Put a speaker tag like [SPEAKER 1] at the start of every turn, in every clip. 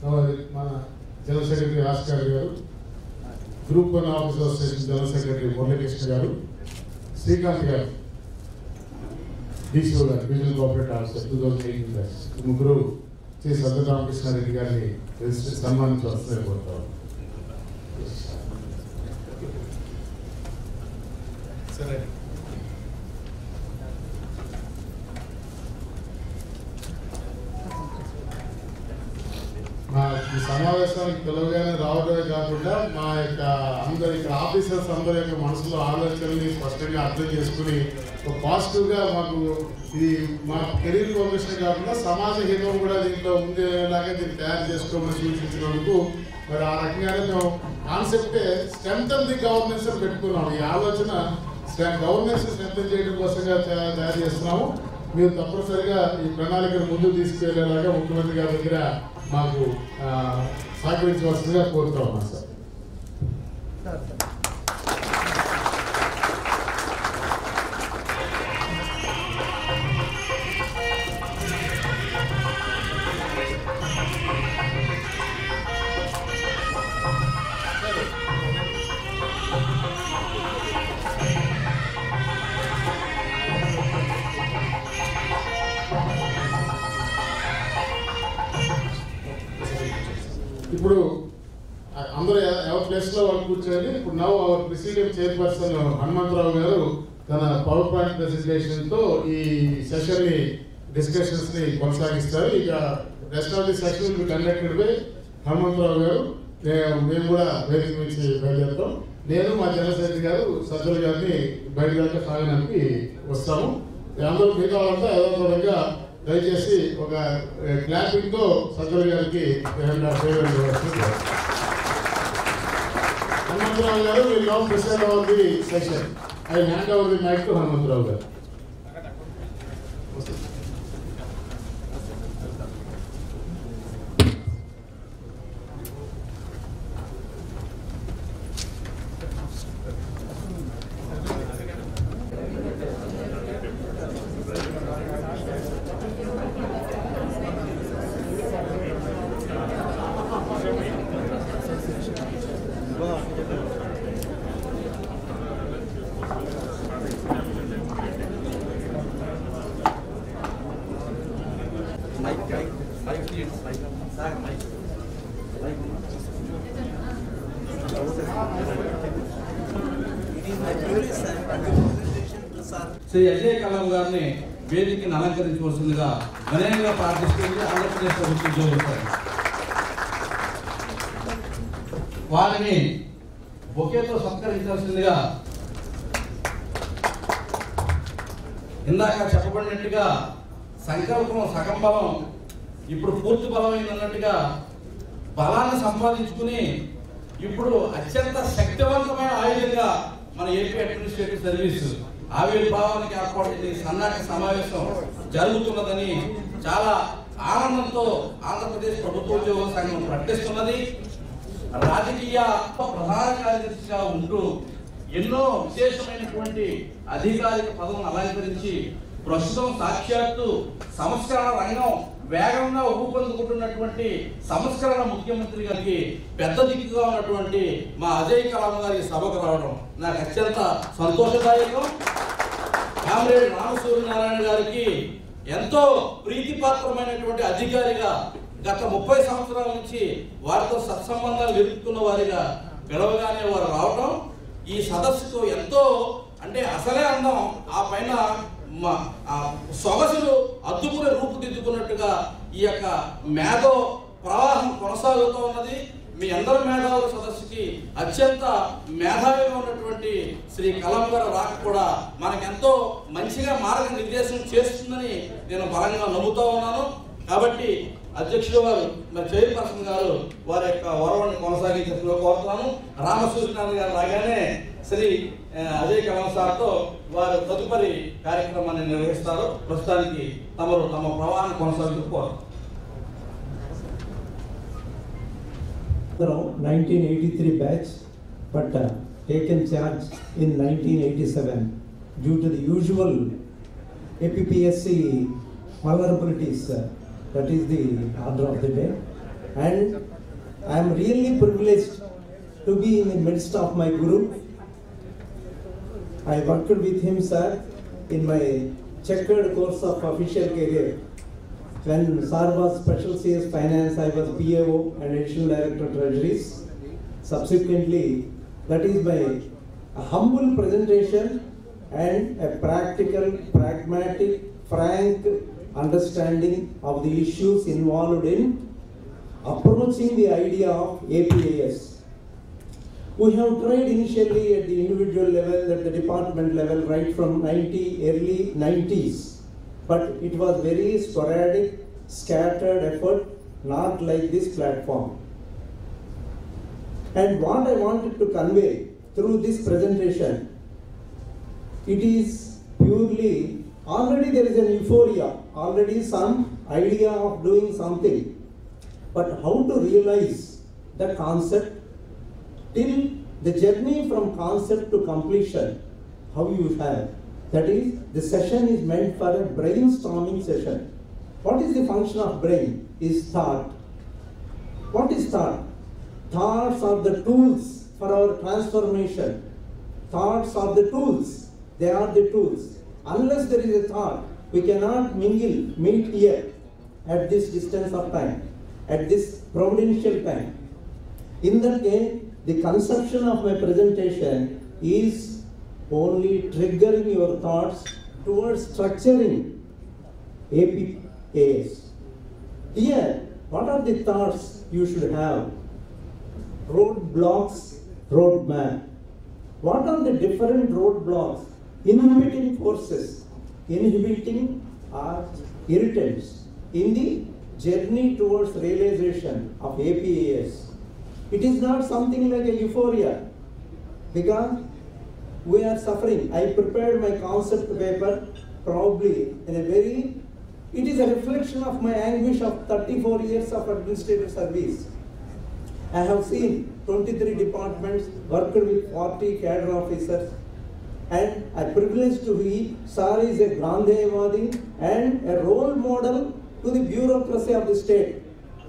[SPEAKER 1] మన general secretary Oscar గారు, group 1 officer association general secretary Muralikrishna గారు, శ్రీకాంత్ గారు, డీసీఓ గారు, డివిజనల్ కోఆపరేటివ్ ఆఫీసర్ 2018 బ్యాచ్, ముగ్గురు శ్రీ సత్యరామకృష్ణారెడ్డి గారిని సన్మానించవలసిందిగా కోరుతారు. సరే, మా ఈ సమావేశానికి పిలవగానే రావడమే కాకుండా మా యొక్క అందరి ఇక్కడ ఆఫీసర్స్ అందరి యొక్క మనసులో ఆలోచనల్ని స్పష్టంగా అర్థం చేసుకుని ఒక పాజిటివ్గా మాకు ఇది మా కెరీర్ ప్రోగ్రెషన్ కాకుండా సమాజ హితం కూడా దీంట్లో ఉండేలాగా దీన్ని తయారు చేసుకోమని సూచించినందుకు మరి ఆ రకంగానే మేము కాన్సెప్టే స్ట్రెంగ్తన్ ది గవర్నెన్స్ అని పెట్టుకున్నాం. ఈ ఆలోచన గవర్నెన్స్ స్ట్రెంగ్తన్ చేయడం కోసంగా తయారు చేస్తున్నాము. మీరు తప్పనిసరిగా ఈ ప్రణాళికను ముందుకు తీసుకెళ్లేలాగా ముఖ్యమంత్రి గారి దగ్గర మాకు సహకరించవలసిందిగా కోరుతా ఉన్నాం సార్. ఇప్పుడు అందరూ ఎవరి ప్లేస్లో వాళ్ళు కూర్చొని ఇప్పుడు now our president chairperson Hanumantha Rao garu తన పవర్ పాయింట్ ప్రెజెంటేషన్తో ఈ సెషన్ని డిస్కషన్స్ని కొనసాగిస్తారు. ఇక rest of the session will be conducted by Hanumantha Rao garu. మేము కూడా వేదిక నుంచి బయలుదేరుతాం. నేను మా జనరల్ సెక్రటరీ గారు సజ్జల గారిని బయట దాకా సాగడానికి వస్తాము. అందరూ మిగతా వాళ్ళంతా యథాతథంగా దయచేసి ఒక క్లాపింగ్ తో సజ్జల గారికి Hanumantha Rao garu will now president of the session. I hand over the mike to Hanumantha Rao garu.
[SPEAKER 2] Shri Ajay Kalam గారిని వేదికను అలంకరించవలసిందిగా వినయంగా ప్రార్థిస్తుంది ఆంధ్రప్రదేశ్ ప్రభుత్వ ఉద్యోగులు. వారిని బొకేతో సత్కరించాల్సిందిగా ఇందాక చెప్పబడినట్టుగా సంకల్పం సగం బలం ఇప్పుడు పూర్తి బలమైంది అన్నట్టుగా బలాన్ని సంపాదించుకుని ఇప్పుడు అత్యంత శక్తివంతమైన ఆయుధంగా మన ఏపీ అడ్మినిస్ట్రేటివ్ సర్వీస్ ఆవిర్భావానికి ఏర్పాటు సన్నాహక సమావేశం జరుగుతున్నదని చాలా ఆనందంతో ఆంధ్రప్రదేశ్ ప్రభుత్వ ఉద్యోగుల సంఘం ప్రకటిస్తున్నది. రాజకీయ ప్రధాన కార్యదర్శిగా ఉంటూ ఎన్నో విశేషమైనటువంటి అధికారిక పదవులను అలంకరించి ప్రస్తుతం సాక్షాత్తు సంస్కరణ రంగం వేగంగా ఊపందుకుంటున్నటువంటి సంస్కరణ ముఖ్యమంత్రి గారికి పెద్ద దిక్కుగా ఉన్నటువంటి మా అజయ్ కలాం గారి సభకు రావడం నాకు అత్యంత సంతోషదాయకం. కామ్రేడ్ రామసూర్యనారాయణ గారికి ఎంతో ప్రీతిపాత్రమైనటువంటి అధికారిగా గత 30 సంవత్సరాల నుంచి వారితో సత్సంబంధాలు వెతుకుతున్న వారిగా పిలవగానే వారు రావడం ఈ సదస్సుకు ఎంతో అంటే అసలే అందం, ఆ పైన సొగసులు అద్దుకునే రూపుదిద్దుకున్నట్టుగా ఈ యొక్క మేధో ప్రవాహం కొనసాగుతూ ఉన్నది. మీ అందరి మేధావుల సదస్సుకి అత్యంత మేధావిగా ఉన్నటువంటి శ్రీ కలాం గారు రాక కూడా మనకెంతో మంచిగా మార్గనిర్దేశం చేస్తుందని నేను బలంగా నమ్ముతూ ఉన్నాను. కాబట్టి అధ్యక్షుడు వారు మరి చైర్పర్సన్ గారు వారి యొక్క వరవని కొనసాగించడంలో కోరుతున్నాను. రామసూర్యనారాయణ గారు లాగానే శ్రీ అజయ్ కలాం సార్తో వారు తదుపరి కార్యక్రమాన్ని నిర్వహిస్తారు. ప్రస్తుతానికి తమరు తమ ప్రవాహాన్ని కొనసాగించుకోవాలి.
[SPEAKER 3] 1983 batch, but taken charge in 1987 due to the usual APPSC vulnerabilities. That is the order of the day. and I am really privileged to be in the midst of my guru. I worked with him, sir, in my checkered course of official career. When sir was Special CS Finance, I was PAO and Additional Director Treasuries. Subsequently, that is my humble presentation and a practical, pragmatic, frank understanding of the issues involved in approaching the idea of APAS. We have tried initially at the individual level, at the department level, right from early 90s. But it was very sporadic, scattered effort, not like this platform. And what I wanted to convey through this presentation, it is purely, already there is an euphoria, already some idea of doing something. But how to realize the concept till the journey from concept to completion, how you have. That is, the session is meant for a brainstorming session. What is the function of brain? Is thought. What is thought? Thoughts are the tools for our transformation. Thoughts are the tools. They are the tools. Unless there is a thought, we cannot meet here at this distance of time, at this providential time. In that case, the conception of my presentation is only triggering your thoughts towards structuring APAS. Here, what are the thoughts you should have? Roadblocks, roadmap. What are the different roadblocks? Inhibiting forces, inhibiting or irritants in the journey towards realization of APAS. It is not something like a euphoria, because we are suffering. I prepared my concept paper probably in a very, it is a reflection of my anguish of 34 years of administrative service. I have seen 23 departments, worked with 40 cadre officers, and I am privileged to be, sir is a Gandhiyavadi and a role model to the bureaucracy of the state.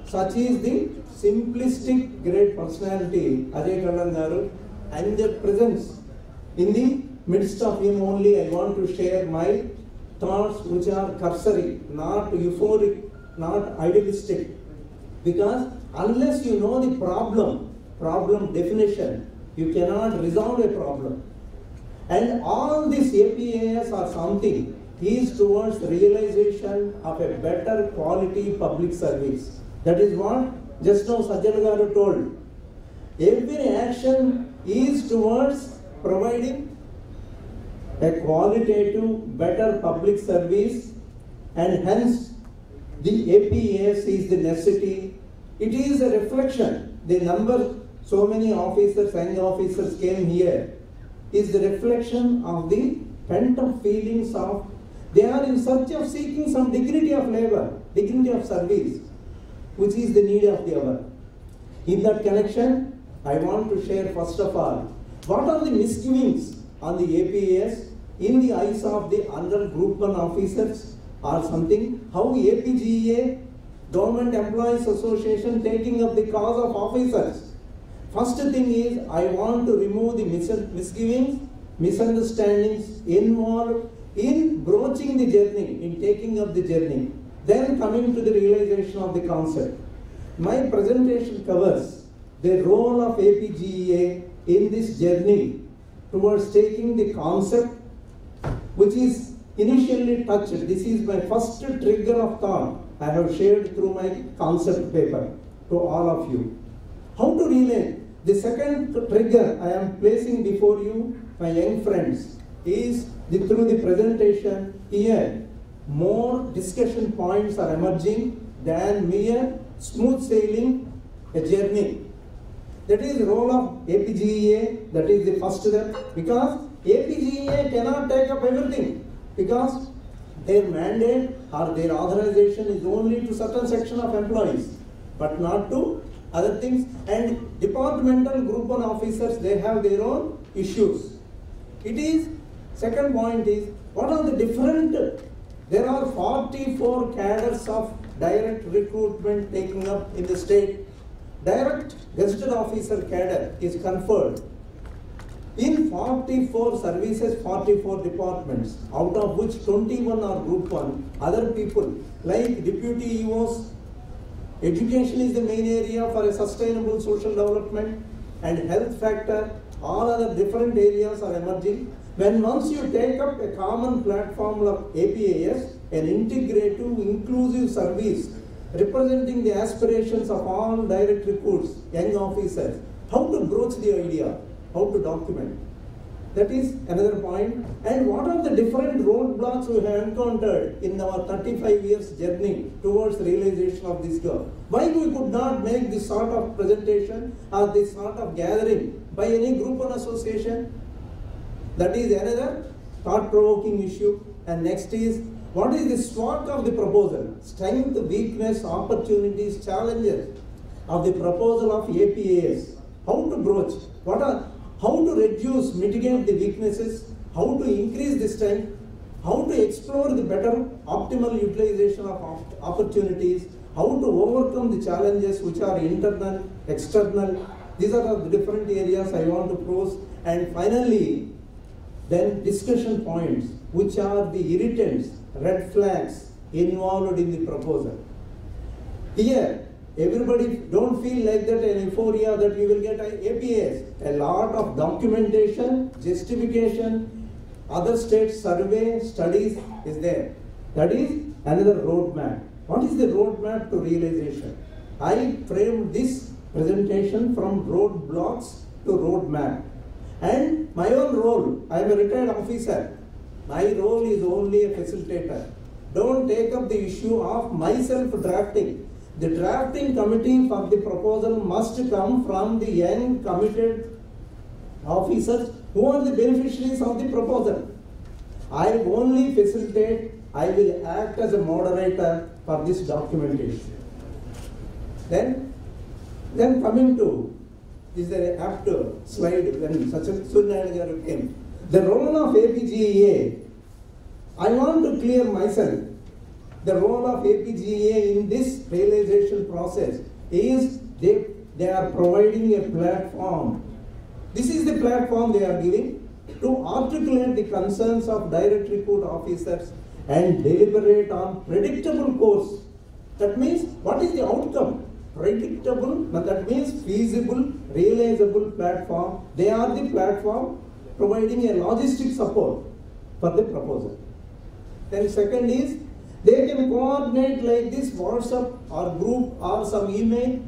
[SPEAKER 3] Such is the simplistic great personality, Ajay Kallan Garu, and their presence. In the midst of him only, I want to share my thoughts which are cursory, not euphoric, not idealistic. Because unless you know the problem definition, you cannot resolve a problem. And all these APAS are something is towards realization of a better quality public service. That is what just now Sajjana Garu told. Every action is towards providing a qualitative, better public service, and hence the APAS is the necessity. It is a reflection. The number, so many officers, young officers came here, is the reflection of the pent-up feelings of, they are in search of seeking some dignity of labor, dignity of service, which is the need of the hour. In that connection, I want to share first of all, what are the misgivings on the APAS in the eyes of the under Group 1 officers or something, how APGEA, Government Employees Association, taking up the cause of officers. First thing is, I want to remove the misgivings, misunderstandings involved in broaching the journey, in taking up the journey, then coming to the realization of the concept. My presentation covers the role of APGEA in this journey towards taking the concept, which is initially touched. This is my first trigger of thought I have shared through my concept paper to all of you. How to relate? The second trigger I am placing before you, my young friends, is through the presentation here, more discussion points are emerging than mere smooth sailing a journey. That is the role of APGEA, that is the first step, because APGEA cannot take up everything, because their mandate or their authorization is only to certain section of employees, but not to other things. And departmental Group 1 officers, they have their own issues. It is, second point is, what are the different, there are 44 cadres of direct recruitment taken up in the state, direct gazetted officer cadre is conferred in 44 services, 44 departments, out of which 21 are Group 1. Other people like deputy EOs, education is the main area for a sustainable social development, and health factor, all other different areas are emerging. When once you take up a common platform of APAS, an integrative, inclusive service representing the aspirations of all direct recruits, young officers, how to broach the idea, how to document. That is another point. And what are the different roadblocks we have encountered in our 35 years journey towards realization of this goal? Why we could not make this sort of presentation or this sort of gathering by any group or association? That is another thought-provoking issue. And next is, what is the SWOT of the proposal? Strength, weakness, opportunities, challenges of the proposal of APAS. How to broach? How to reduce, mitigate the weaknesses, how to increase the strength, how to explore the better optimal utilization of opportunities, how to overcome the challenges which are internal, external. These are the different areas I want to pose. And finally, then discussion points, which are the irritants, red flags involved in the proposal. Here, everybody don't feel like that an euphoria that we will get APAS. A lot of documentation, justification, other states survey, studies is there. That is another roadmap. What is the roadmap to realization? I framed this presentation from roadblocks to roadmap. And my own role, I am a retired officer. My role is only a facilitator. Don't take up the issue of myself drafting. The drafting committee for the proposal must come from the young committed officers who are the beneficiaries of the proposal. I only facilitate, I will act as a moderator for this documentation. Then coming to, this is an after slide when Suryanarayan came. The role of APGEA, I want to clear myself. The role of APGEA in this realization process is they are providing a platform. This is the platform they are giving to articulate the concerns of direct recruit officers and deliberate on predictable course. That means, what is the outcome? Predictable, but that means feasible, realizable platform. They are the platform providing a logistic support for the proposal. Then second is, they can coordinate like this WhatsApp or group or some email,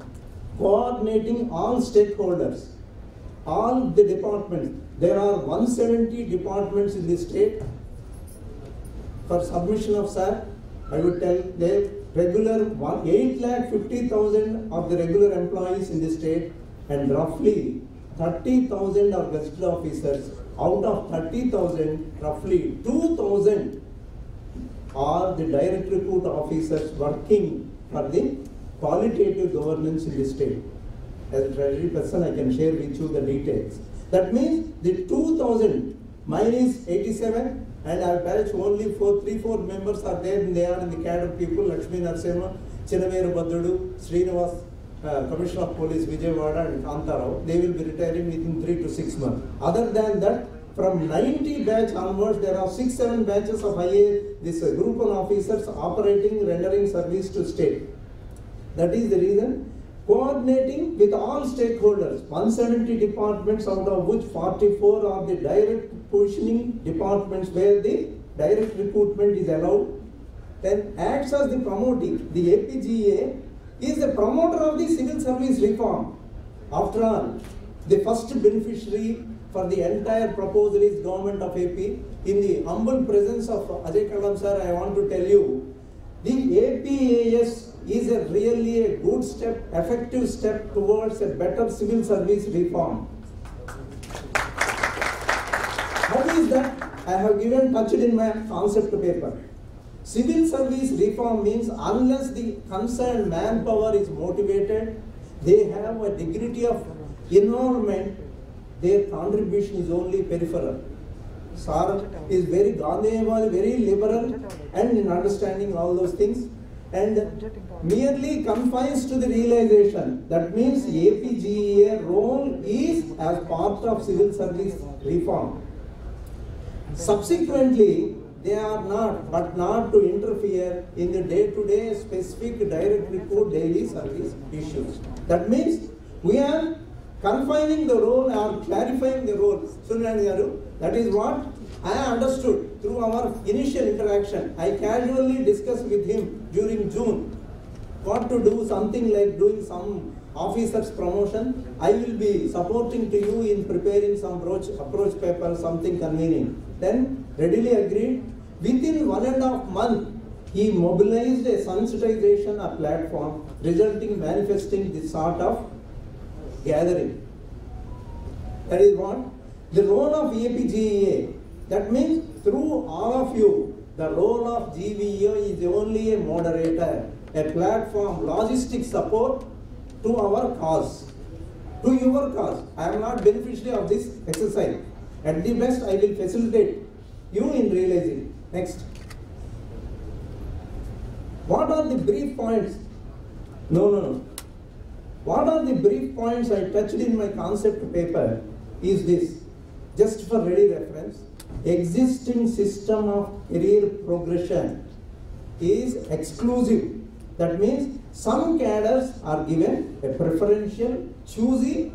[SPEAKER 3] coordinating all stakeholders, all the departments. There are 170 departments in the state. For submission of SAT, I would tell the regular 8,50,000 of the regular employees in the state, and roughly 30,000 are gazetted officers. Out of 30,000, roughly 2,000 are the direct recruit officers working for the qualitative governance in the state. As a treasury person, I can share with you the details. That means the 2,000, mine is 87, and our batch only 3-4 members are there, and they are in the cadre people, Lakshmi Narasimha, Chinaveru Badrudu, Srinivas, Commissioner of Police, Vijayawada, and Kantarao. They will be retiring within 3 to 6 months. Other than that, from 90 batch onwards, there are 6-7 batches of IA, this group 1 officers operating, rendering service to state. That is the reason. Coordinating with all stakeholders, 170 departments, out of which 44 are the direct positioning departments where the direct recruitment is allowed. Then acts as the promoting. The APGEA is the promoter of the civil service reform. After all, the first beneficiary for the entire proposal is Government of AP. In the humble presence of Ajay Kallam sir, I want to tell you, the APAS is really a good step, effective step towards a better civil service reform. How is that? I have given touched in my concept paper. Civil service reform means unless the concerned manpower is motivated, they have a dignity of involvement, their contribution is only peripheral. Sir is very Gandhian, very liberal, and in understanding all those things. and merely confines to the realization. That means APGEA role is as part of civil service reform. Subsequently, they are not to interfere in the day-to-day specific direct report daily service issues. That means we are confining the role or clarifying the role. That is what I understood through our initial interaction. I casually discussed with him during June what to do, something like doing some officer's promotion. I will be supporting to you in preparing some approach paper, something convenient. Then readily agreed. Within 1.5 months, he mobilized a sensitization platform, manifesting this sort of gathering. That is what? The role of APGEA. That means through all of you, the role of GVO is only a moderator, a platform, logistic support to our cause, to your cause. I am not beneficiary of this exercise. At the best, I will facilitate you in realizing. Next. What are the brief points? No. What are the brief points I touched in my concept paper is this, just for ready reference. Existing system of career progression is exclusive. That means some cadres are given a preferential, choosy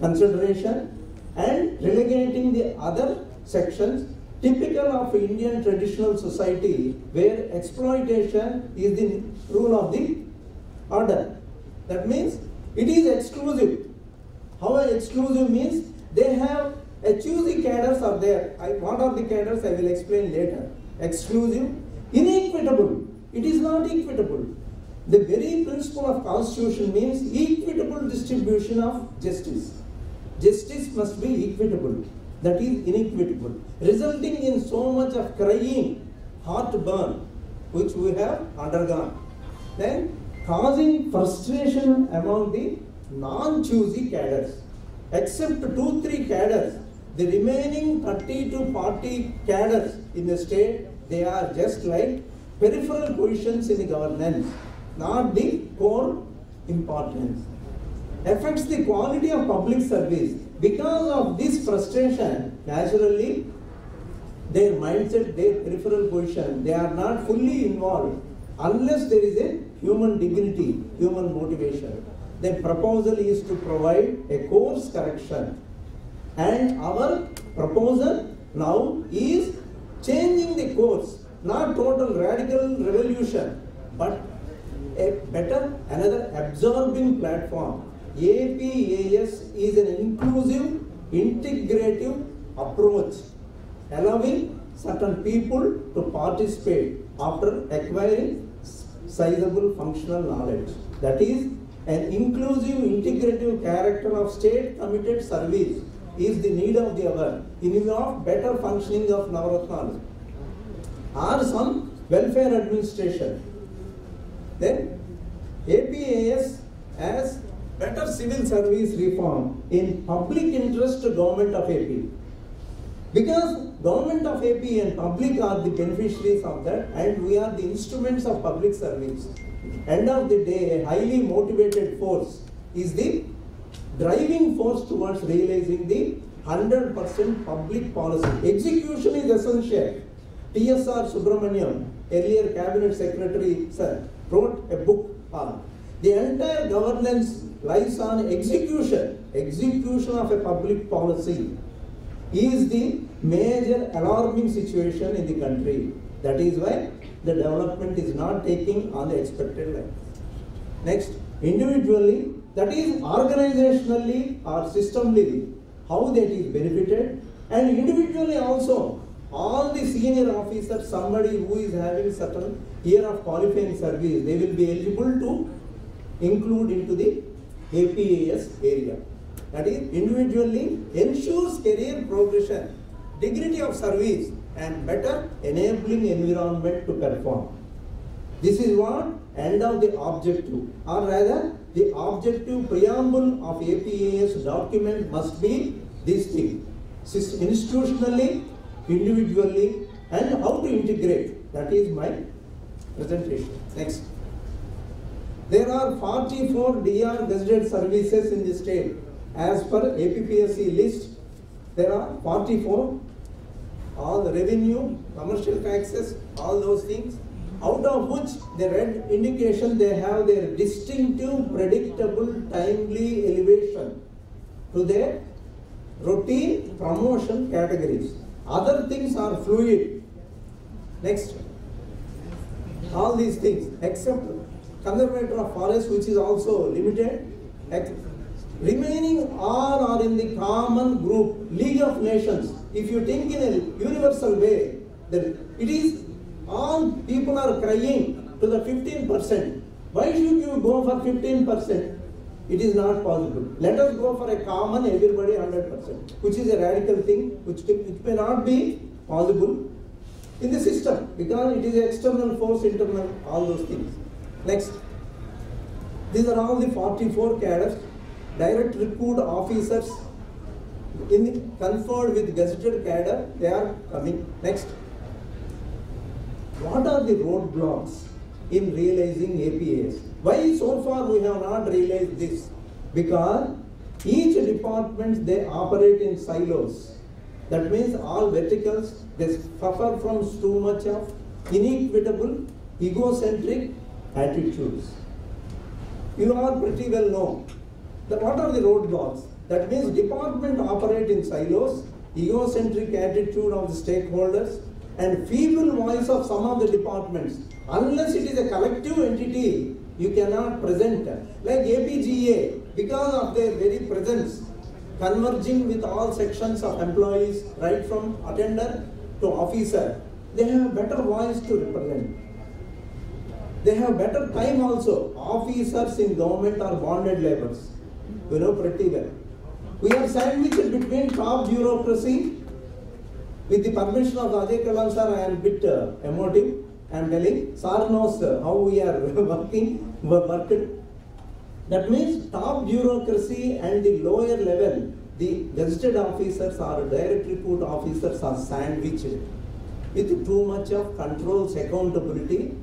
[SPEAKER 3] consideration and relegating the other sections, typical of Indian traditional society where exploitation is the rule of the order. That means it is exclusive. How exclusive means they have a choosy cadres are there. What are the cadres? I will explain later. Exclusive, inequitable. It is not equitable. The very principle of constitution means equitable distribution of justice. Justice must be equitable. That is inequitable, resulting in so much of crying, heartburn, which we have undergone. Then causing frustration among the non-choosy cadres. Except 2-3 cadres, the remaining 30 to 40 cadres in the state, they are just like peripheral positions in the governance, not the core importance. Affects the quality of public service. Because of this frustration, naturally, their mindset, their peripheral position, they are not fully involved unless there is a human dignity, human motivation. The proposal is to provide a course correction. And our proposal now is changing the course, not total radical revolution, but a better, another absorbing platform. APAS is an inclusive, integrative approach, allowing certain people to participate after acquiring sizable functional knowledge. That is, an inclusive, integrative character of state committed service is the need of the hour in view of better functioning of Navaratna or some welfare administration. Then APAS as better civil service reform in public interest to government of AP. Because government of AP and public are the beneficiaries of that, and we are the instruments of public service. End of the day, a highly motivated force is the driving force towards realizing the 100% public policy. Execution is essential. TSR Subramaniam, earlier cabinet secretary, sir, wrote a book on the entire governance lies on execution. Execution of a public policy is the major alarming situation in the country. That is why the development is not taking on the expected line. Next, individually, that is organizationally or systemly, how that is benefited, and individually also, all the senior officers, somebody who is having certain year of qualifying service, they will be eligible to include into the APAS area. That is, individually ensures career progression, dignity of service, and better enabling environment to perform. This is what end of the objective, or rather the objective preamble of APAS document must be this thing: institutionally, individually, and how to integrate. That is my presentation. Next. There are 44 DR gazetted services in the state. As per APPSC list, there are 44. All the revenue, commercial taxes, all those things. Out of which the red indication they have their distinctive, predictable, timely elevation to their routine promotion categories. Other things are fluid. Next. All these things except conservator of forest, which is also limited. Remaining all are in the common group, League of Nations. If you think in a universal way, then it is all people are crying to the 15%. Why should you go for 15%? It is not possible. Let us go for a common everybody 100%, which is a radical thing, which may not be possible in the system because it is external force, internal, all those things. Next. These are all the 44 cadres, direct recruit officers conferred with gazetted cadre, they are coming. Next. What are the roadblocks in realizing APAS? Why so far we have not realized this? Because each department they operate in silos. That means all verticals they suffer from too much of inequitable, egocentric attitudes. You all pretty well know that what are the roadblocks? That means department operate in silos, egocentric attitude of the stakeholders, and feeble voice of some of the departments. Unless it is a collective entity, you cannot present. Like APGA, because of their very presence, converging with all sections of employees, right from attender to officer, they have better voice to represent. They have better time also. Officers in government are bonded laborers. You know pretty well. We are sandwiched between top bureaucracy. With the permission of Ajay Kalam sir, I am a bit emotive. I am telling, sir knows how we are working. That means top bureaucracy and the lower level, the gazetted officers or direct recruit officers are sandwiched with too much of controls, accountability,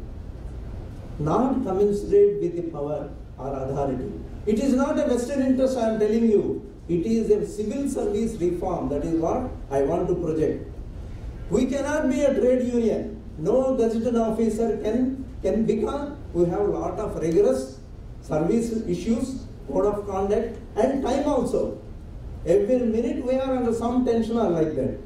[SPEAKER 3] not commensurate with the power or authority. It is not a vested interest, I am telling you. It is a civil service reform. That is what I want to project. We cannot be a trade union. No gazetted officer can become. We have a lot of rigorous service issues, code of conduct, and time also. Every minute we are under some tension or like that.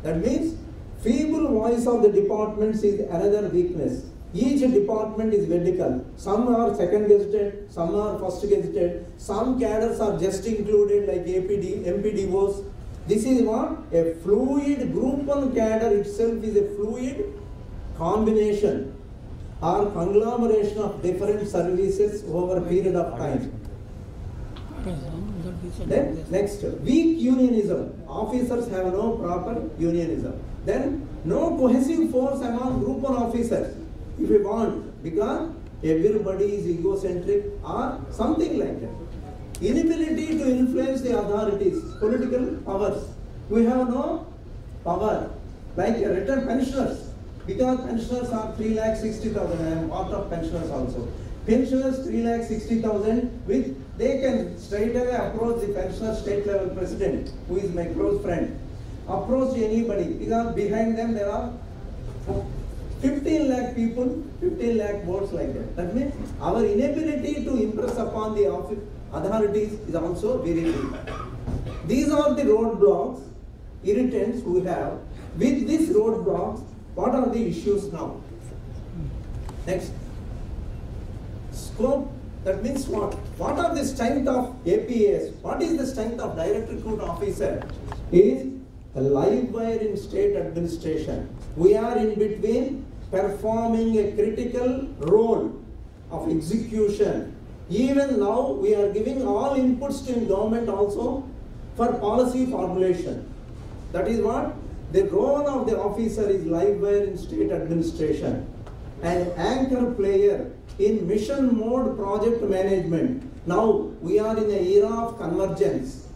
[SPEAKER 3] That means feeble voice of the departments is another weakness. Each department is vertical. Some are second gazetted, some are first gazetted, some cadres are just included like MPDOs. This is what? A fluid group 1 cadre itself is a fluid combination or conglomeration of different services over a period of time. Then next, weak unionism. Officers have no proper unionism. Then no cohesive force among group 1 officers. If we want, because everybody is egocentric or something like that. Inability to influence the authorities, political powers. We have no power, like retired pensioners, because pensioners are 3,60,000. I am part of pensioners also. Pensioners 3,60,000 with they can straight away approach the pensioner state level president, who is my close friend. Approach anybody because behind them there are 15 lakh people, 15 lakh votes like that. That means our inability to impress upon the authorities is also very big. These are the roadblocks, irritants we have. With these roadblocks, what are the issues now? Next. Scope, that means what? What are the strength of APAS? What is the strength of direct recruit officer? Is a live wire in state administration. We are in between performing a critical role of execution. Even now, we are giving all inputs to government also for policy formulation. That is what? The role of the officer is live wire in state administration. An anchor player in mission mode project management. Now, we are in the era of convergence.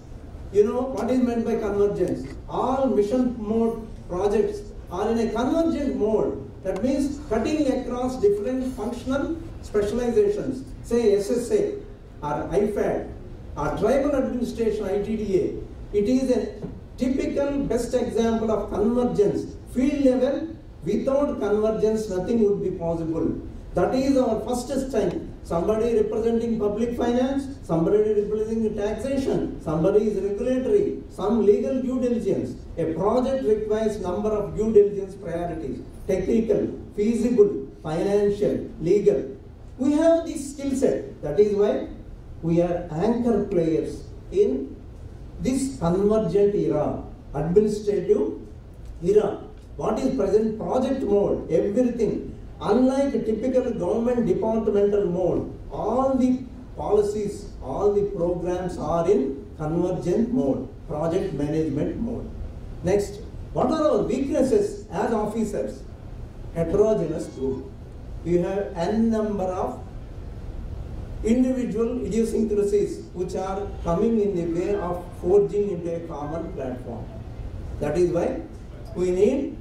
[SPEAKER 3] You know what is meant by convergence? All mission mode projects are in a convergent mode. That means cutting across different functional specializations. say SSA or IFAD or tribal administration ITDA, it is a typical best example of convergence. Field level, without convergence, nothing would be possible. That is our first strength. Somebody representing public finance, somebody representing taxation, somebody is regulatory, some legal due diligence. A project requires number of due diligence priorities: technical, feasible, financial, legal. We have this skill set. That is why we are anchor players in this convergent era, administrative era. What is present? Project mode, everything. Unlike a typical government departmental mode, all the policies, all the programs are in convergent mode, project management mode. Next, what are our weaknesses as officers? Heterogeneous group. You have n number of individual idiosyncrasies which are coming in the way of forging into a common platform. That is why we need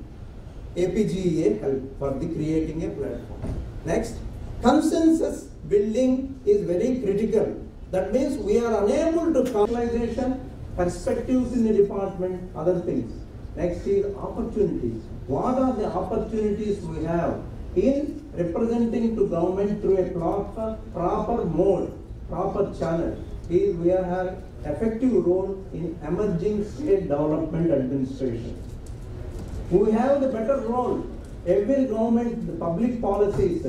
[SPEAKER 3] APGEA help for the creating a platform. Next, consensus building is very critical. That means we are unable to commercialization, perspectives in the department, other things. Next is opportunities. What are the opportunities we have in representing to government through a proper mode, proper channel? Is we have effective role in emerging state development administration. We have the better role. Every government, the public policies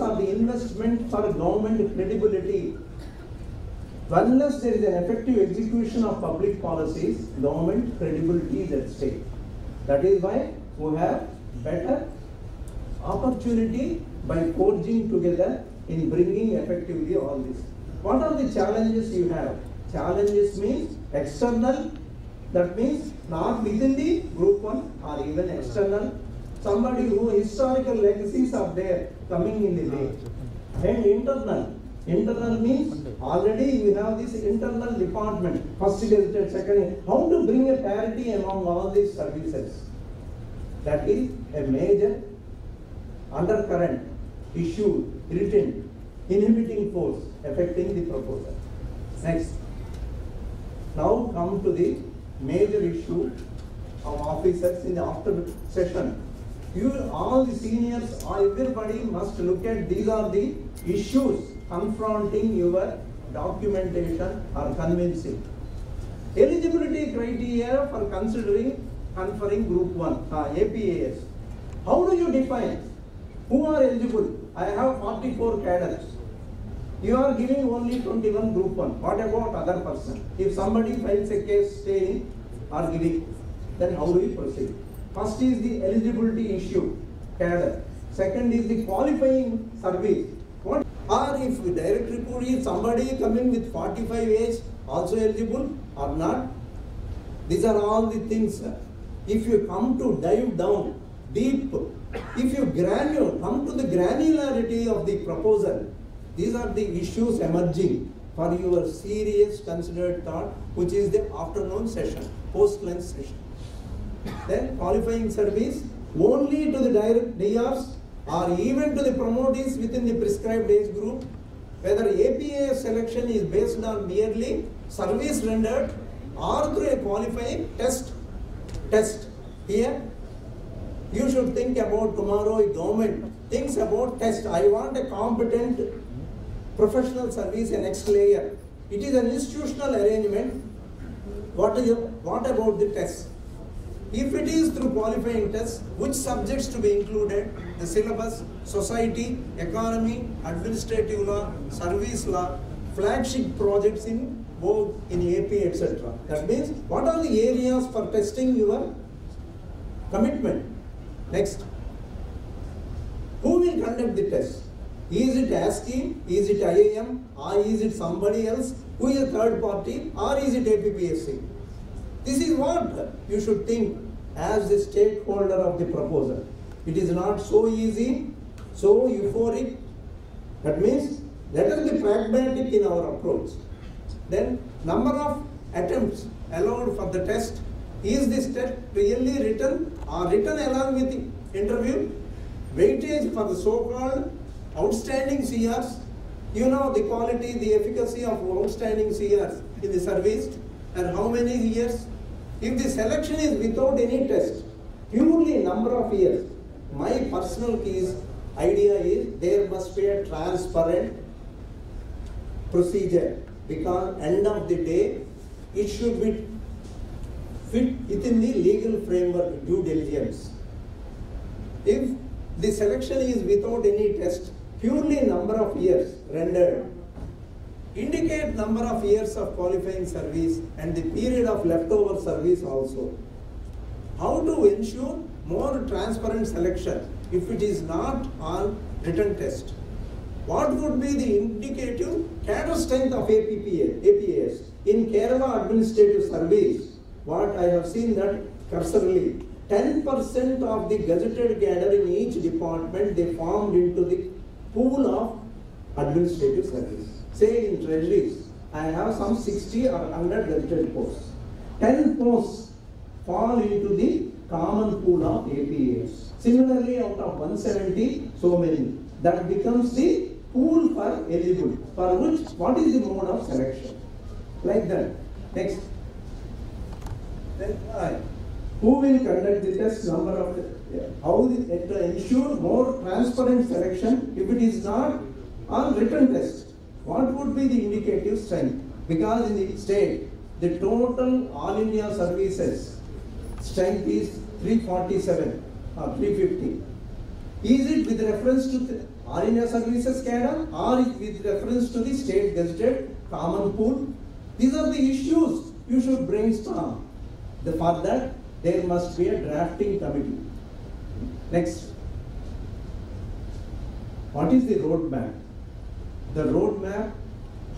[SPEAKER 3] are the investment for government credibility. Unless there is an effective execution of public policies, government credibility is at stake. That is why we have better opportunity by forging together in bringing effectively all this. What are the challenges you have? Challenges means external. That means not within the group one or even external. Somebody who historical legacies are there coming in the way. And internal. Internal means already we have this internal department. First gazetted, second. How to bring a parity among all these services? That is a major undercurrent, issue, irritant, inhibiting force affecting the proposal. Next. Now come to the major issue of officers in the after session. You, all the seniors, everybody must look at these are the issues confronting your documentation or convincing. Eligibility criteria for conferring group 1, APAS. How do you define who are eligible? I have 44 cadres. You are giving only 21 group 1. What about other person? If somebody files a case staying or giving, then how do we proceed? First is the eligibility issue, cadre. Second is the qualifying service. What? Or if direct report is somebody coming with 45 age, also eligible or not? These are all the things. If you come to dive down deep, if you come to the granularity of the proposal, these are the issues emerging for your serious considered thought, which is the afternoon session, post-lunch session. Then qualifying service only to the direct DRs or even to the promotees within the prescribed age group. Whether APA selection is based on merely service rendered or through a qualifying test. Here, you should think about tomorrow. A government thinks about test. I want a competent professional service, a next layer. It is an institutional arrangement. What about the test? If it is through qualifying tests, which subjects to be included? The syllabus, society, economy, administrative law, service law, flagship projects in vogue in AP, etc. That means, what are the areas for testing your commitment? Next, who will conduct the test? Is it ASCII, is it IIM, or is it somebody else? Who is a third party, or is it APPSC? This is what you should think as the stakeholder of the proposal. It is not so easy, so euphoric. That means, let us be pragmatic in our approach. Then, number of attempts allowed for the test. Is this test really written or written along with the interview? Weightage for the so-called outstanding CRs. You know the quality, the efficacy of outstanding CRs in the service and how many years. If the selection is without any test, purely number of years, my personal idea is there must be a transparent procedure, because end of the day it should be fit within the legal framework, due diligence. If the selection is without any test, purely number of years rendered, indicate number of years of qualifying service and the period of leftover service also. How to ensure more transparent selection if it is not on written test? What would be the indicative cadre strength of APAS? In Kerala Administrative Service, what I have seen that cursorily, 10% of the gazetted cadre in each department, they formed into the pool of administrative service. Say in treasuries, I have some 60 or 100 gazetted posts. 10 posts fall into the common pool of APAS. Similarly, out of 170, so many. That becomes the pool for eligible, for which, what is the mode of selection? Like that. Next. Then who will conduct the test, number of how to ensure more transparent selection if it is not on written test? What would be the indicative strength? Because in the state, the total all India services strength is 347 or 350. Is it with reference to the all India services cadre or with reference to the state gazetted common pool? These are the issues you should brainstorm. For that, there must be a drafting committee. Next. What is the roadmap? The roadmap,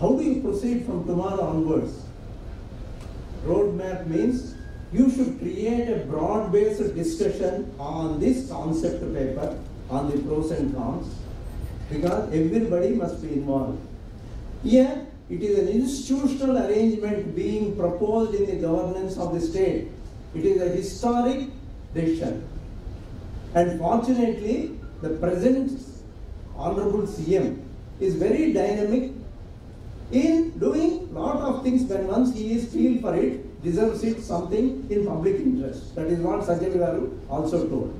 [SPEAKER 3] how do you proceed from tomorrow onwards? Roadmap means you should create a broad-based discussion on this concept paper, on the pros and cons, because everybody must be involved. Here, it is an institutional arrangement being proposed in the governance of the state. It is a historic decision. And fortunately, the present Honorable CM is very dynamic in doing lot of things. When once he is feel for it, deserves it something in public interest. That is what Sajal Garu also told.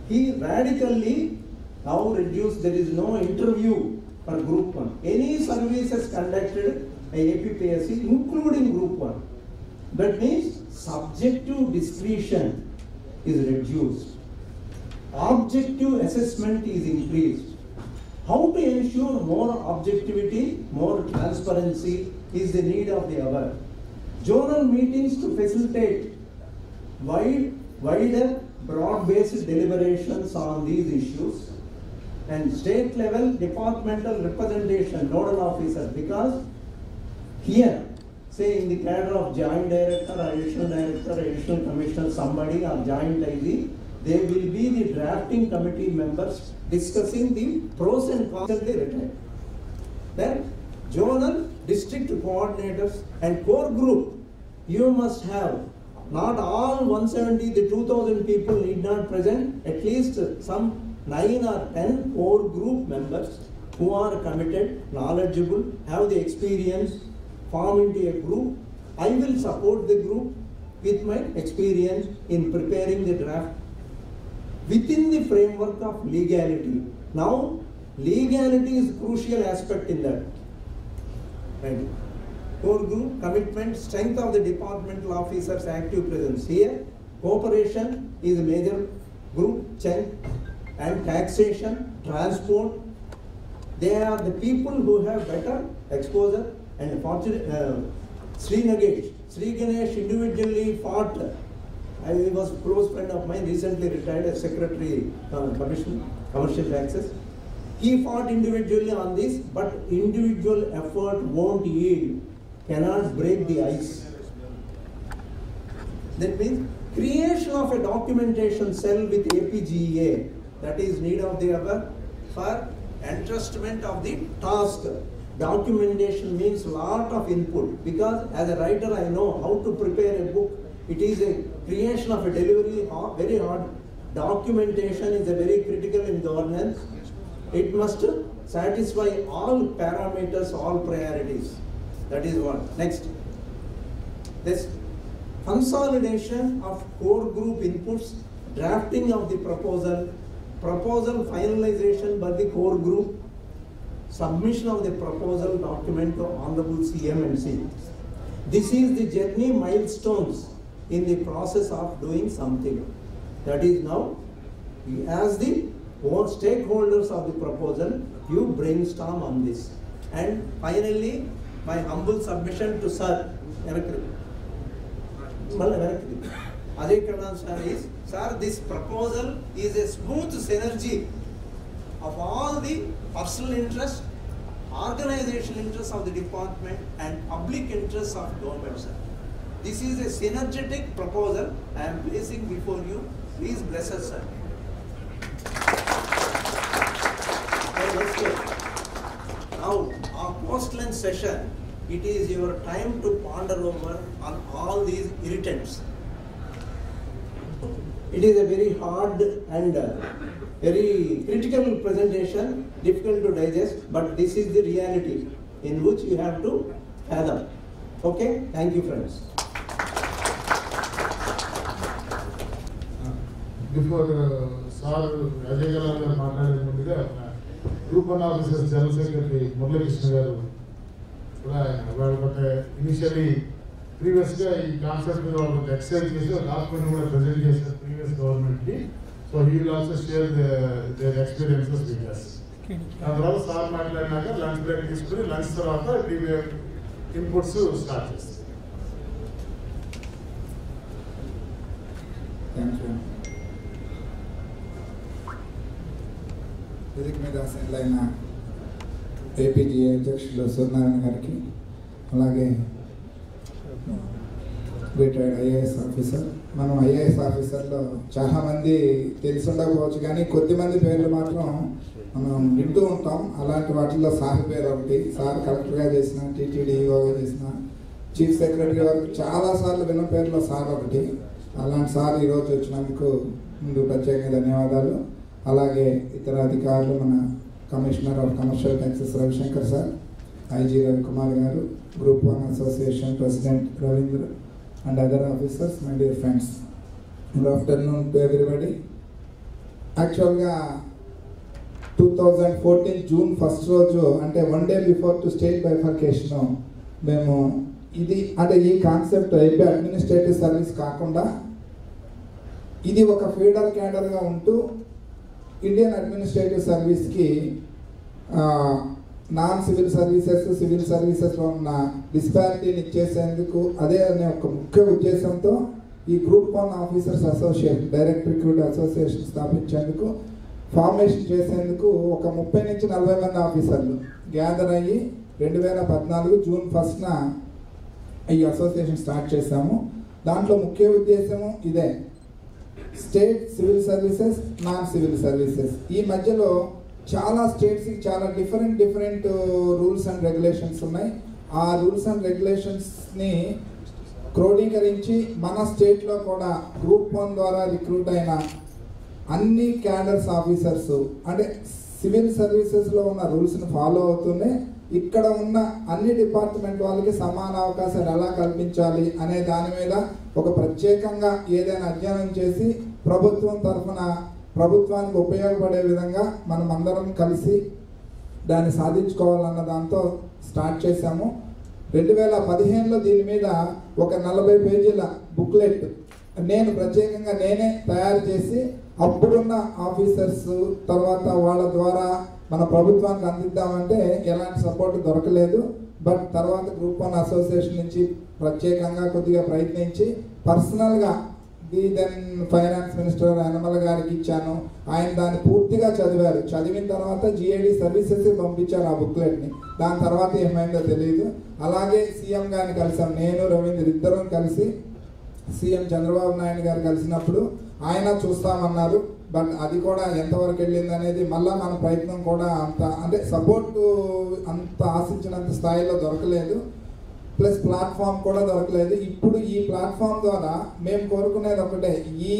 [SPEAKER 3] He radically now reduced, there is no interview for Group 1. Any services conducted by APPSC, including Group 1. That means subjective discretion is reduced. Objective assessment is increased. How to ensure more objectivity, more transparency is the need of the hour. Zonal meetings to facilitate wider, broad-based deliberations on these issues, and state level departmental representation, nodal officer, because here, say in the cadre of joint director, additional director, additional commissioner, somebody or joint IG, there will be the drafting committee members discussing the pros and cons of the return. Then zonal district coordinators and core group, you must have not all 170, the 2000 people need not present, at least some 9 or 10 core group members who are committed, knowledgeable, have the experience, form into a group. I will support the group with my experience in preparing the draft within the framework of legality. Now, legality is a crucial aspect in that. Right. Core group, commitment, strength of the departmental officers' active presence. Here, cooperation is a major group, chunk, and taxation, transport. They are the people who have better exposure and fortunate. Sri Ganesh individually fought. I was a close friend of mine, recently retired as Secretary Commercial Taxes. He fought individually on this, but individual effort won't yield, cannot break the ice. That means creation of a documentation cell with APGA, that is need of the hour for entrustment of the task. Documentation means lot of input, because as a writer I know how to prepare a book. It is a creation of a delivery, very hard. Documentation is a very critical in governance. It must satisfy all parameters, all priorities. That is one. Next, this consolidation of core group inputs, drafting of the proposal, proposal finalization by the core group, submission of the proposal document to Honorable CM and C. This is the journey milestones in the process of doing something. That is now, as the stakeholders of the proposal, you brainstorm on this. And finally, my humble submission to Sir Ajay Karnan sir is, sir, this proposal is a smooth synergy of all the personal interest, organizational interests of the department and public interests of government, sir. This is a synergetic proposal I am placing before you. Please bless us, sir. Now, our post-lunch session, it is your time to ponder over on all these irritants. It is a very hard and very critical presentation, difficult to digest, but this is the reality in which you have to fathom. Okay? Thank you, friends.
[SPEAKER 1] Before Sir Ajay Karnan garu మాట్లాడే ముందుగా group 1 officers general secretary Muralikrishna గారు కూడా వాళ్ళ initially ప్రీవియస్గా ఈ concept మీద వాళ్ళు excise చేసి డాక్యుమెంట్ కూడా ప్రజెంట్ చేశారు ప్రీవియస్ గవర్నమెంట్కి. So he will also share their experiences with us. దాని తర్వాత సార్ మాట్లాడినాక లంచ్ బ్రేక్ తీసుకుని లంచ్ తర్వాత ఇన్పుట్స్ స్టార్ట్ చేస్తారు.
[SPEAKER 4] Thank you. వేదిక మీద సెటిల్ అయిన ఏపీజీ అధ్యక్షులు సూర్యనారాయణ గారికి, అలాగే రిటైర్డ్ ఐఏఎస్ ఆఫీసర్, మనం ఐఏఎస్ ఆఫీసర్లో చాలామంది తెలిసి ఉండకపోవచ్చు కానీ కొద్దిమంది పేర్లు మాత్రం మనం వింటూ ఉంటాం. అలాంటి వాటిల్లో సార్ పేరు ఒకటి. సార్ కలెక్టర్గా చేసిన, టీటీడీఓగా చేసిన, చీఫ్ సెక్రటరీ వరకు చాలాసార్లు విన్న పేర్లో సార్ ఒకటి. అలాంటి సార్ ఈరోజు వచ్చినందుకు ముందు ప్రత్యేకంగా ధన్యవాదాలు. అలాగే ఇతర అధికారులు, మన commissioner of commercial taxes Ravishankar sir, IG Ravikumar garu, group 1 association president Ravindra and other officers, my dear friends, good afternoon to everybody. యాక్చువల్గా 2014 జూన్ 1 రోజు, అంటే 1 day before to state bifurcation, మేము ఇది అంటే ఈ కాన్సెప్ట్ ఏపీ అడ్మినిస్ట్రేటివ్ సర్వీస్ కాకుండా ఇది ఒక ఫీడర్ క్యాడర్గా ఉంటూ ఇండియన్ అడ్మినిస్ట్రేటివ్ సర్వీస్కి నాన్ సివిల్ సర్వీసెస్, సివిల్ సర్వీసెస్లో ఉన్న డిస్పారిటీని ఇచ్చేసేందుకు, అదే అనే ఒక ముఖ్య ఉద్దేశంతో ఈ group 1 officers association, direct recruit association స్థాపించేందుకు, ఫార్మేషన్ చేసేందుకు ఒక 30 నుంచి 40 మంది ఆఫీసర్లు గ్యాదర్ అయ్యి 2014 జూన్ 1న ఈ అసోసియేషన్ స్టార్ట్ చేశాము. దాంట్లో ముఖ్య ఉద్దేశము ఇదే, state civil services, non civil services. ఈ మధ్యలో చాలా స్టేట్స్కి చాలా డిఫరెంట్ రూల్స్ అండ్ రెగ్యులేషన్స్ ఉన్నాయి. ఆ రూల్స్ అండ్ రెగ్యులేషన్స్ని క్రోడీకరించి మన స్టేట్లో కూడా గ్రూప్ 1 ద్వారా రిక్రూట్ అయిన అన్ని క్యాడర్స్ ఆఫీసర్స్, అంటే సివిల్ సర్వీసెస్లో ఉన్న రూల్స్ని ఫాలో అవుతూనే ఇక్కడ ఉన్న అన్ని డిపార్ట్మెంట్ వాళ్ళకి సమాన అవకాశాలు ఎలా కల్పించాలి అనే దాని మీద ఒక ప్రత్యేకంగా ఏదైనా అధ్యయనం చేసి ప్రభుత్వం తరఫున ప్రభుత్వానికి ఉపయోగపడే విధంగా మనం అందరం కలిసి దాన్ని సాధించుకోవాలన్న దాంతో స్టార్ట్ చేశాము. 2015లో దీని మీద ఒక 40 పేజీల బుక్లెట్ నేను ప్రత్యేకంగా నేనే తయారు చేసి అప్పుడున్న ఆఫీసర్స్ తర్వాత వాళ్ళ ద్వారా మన ప్రభుత్వానికి అందిద్దామంటే ఎలాంటి సపోర్ట్ దొరకలేదు. బట్ తర్వాత గ్రూప్ 1 అసోసియేషన్ నుంచి ప్రత్యేకంగా కొద్దిగా ప్రయత్నించి పర్సనల్గా the then finance minister Yanamala గారికి ఇచ్చాను. ఆయన దాన్ని పూర్తిగా చదివారు. చదివిన తర్వాత జిఏడి సర్వీసెస్ పంపించారు ఆ బుక్లెట్ని. దాని తర్వాత ఏమైందో తెలియదు. అలాగే సీఎం గారిని కలిసాం, నేను రవీంద్ర ఇద్దరం కలిసి. సీఎం చంద్రబాబు నాయుడు గారు కలిసినప్పుడు ఆయన చూస్తామన్నారు. బట్ అది కూడా ఎంతవరకు వెళ్ళింది అనేది మళ్ళీ మన ప్రయత్నం కూడా అంత అంటే సపోర్టు అంత ఆశించినంత స్థాయిలో దొరకలేదు. ప్లస్ ప్లాట్ఫామ్ కూడా దొరకలేదు. ఇప్పుడు ఈ ప్లాట్ఫామ్ ద్వారా మేము కోరుకునేది ఒకటే, ఈ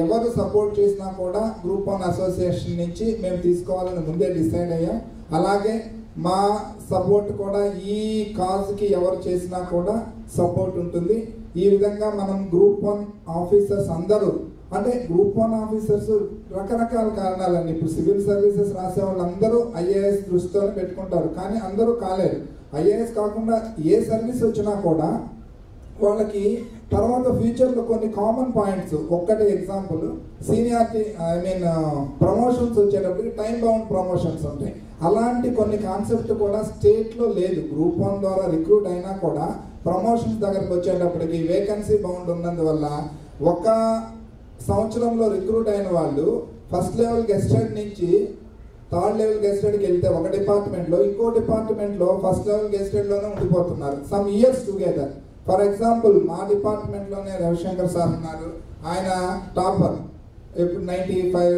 [SPEAKER 4] ఎవరు సపోర్ట్ చేసినా కూడా గ్రూప్ 1 అసోసియేషన్ నుంచి మేము తీసుకోవాలని ముందే డిసైడ్ అయ్యాం. అలాగే మా సపోర్ట్ కూడా ఈ కాజ్కి ఎవరు చేసినా కూడా సపోర్ట్ ఉంటుంది. ఈ విధంగా మనం గ్రూప్ 1 ఆఫీసర్స్ అందరూ, అంటే గ్రూప్ 1 ఆఫీసర్స్ రకరకాల కారణాలండి. ఇప్పుడు సివిల్ సర్వీసెస్ రాసే వాళ్ళందరూ ఐఏఎస్ దృష్టితోనే పెట్టుకుంటారు, కానీ అందరూ కాలేరు. ఐఏఎస్ కాకుండా ఏ సర్వీస్ వచ్చినా కూడా వాళ్ళకి తర్వాత ఫ్యూచర్లో కొన్ని కామన్ పాయింట్స్, ఒక్కటి ఎగ్జాంపుల్ సీనియారిటీ ప్రమోషన్స్ వచ్చేటప్పటికి టైం బౌండ్ ప్రమోషన్స్ ఉంటాయి. అలాంటి కొన్ని కాన్సెప్ట్ కూడా స్టేట్లో లేదు. గ్రూప్ 1 ద్వారా రిక్రూట్ అయినా కూడా ప్రమోషన్స్ దగ్గరకు వచ్చేటప్పటికి వేకెన్సీ బౌండ్ ఉన్నందువల్ల ఒక సంవత్సరంలో రిక్రూట్ అయిన వాళ్ళు ఫస్ట్ లెవెల్ గెస్టెడ్ నుంచి థర్డ్ లెవెల్ గెస్టెడ్కి వెళ్తే ఒక డిపార్ట్మెంట్లో, ఇంకో డిపార్ట్మెంట్లో ఫస్ట్ లెవెల్ గెస్టెడ్లోనే ఉండిపోతున్నారు some years together. For example మా డిపార్ట్మెంట్లోనే రవిశంకర్ సార్ ఉన్నారు, ఆయన టాపర్, ఇప్పుడు 95,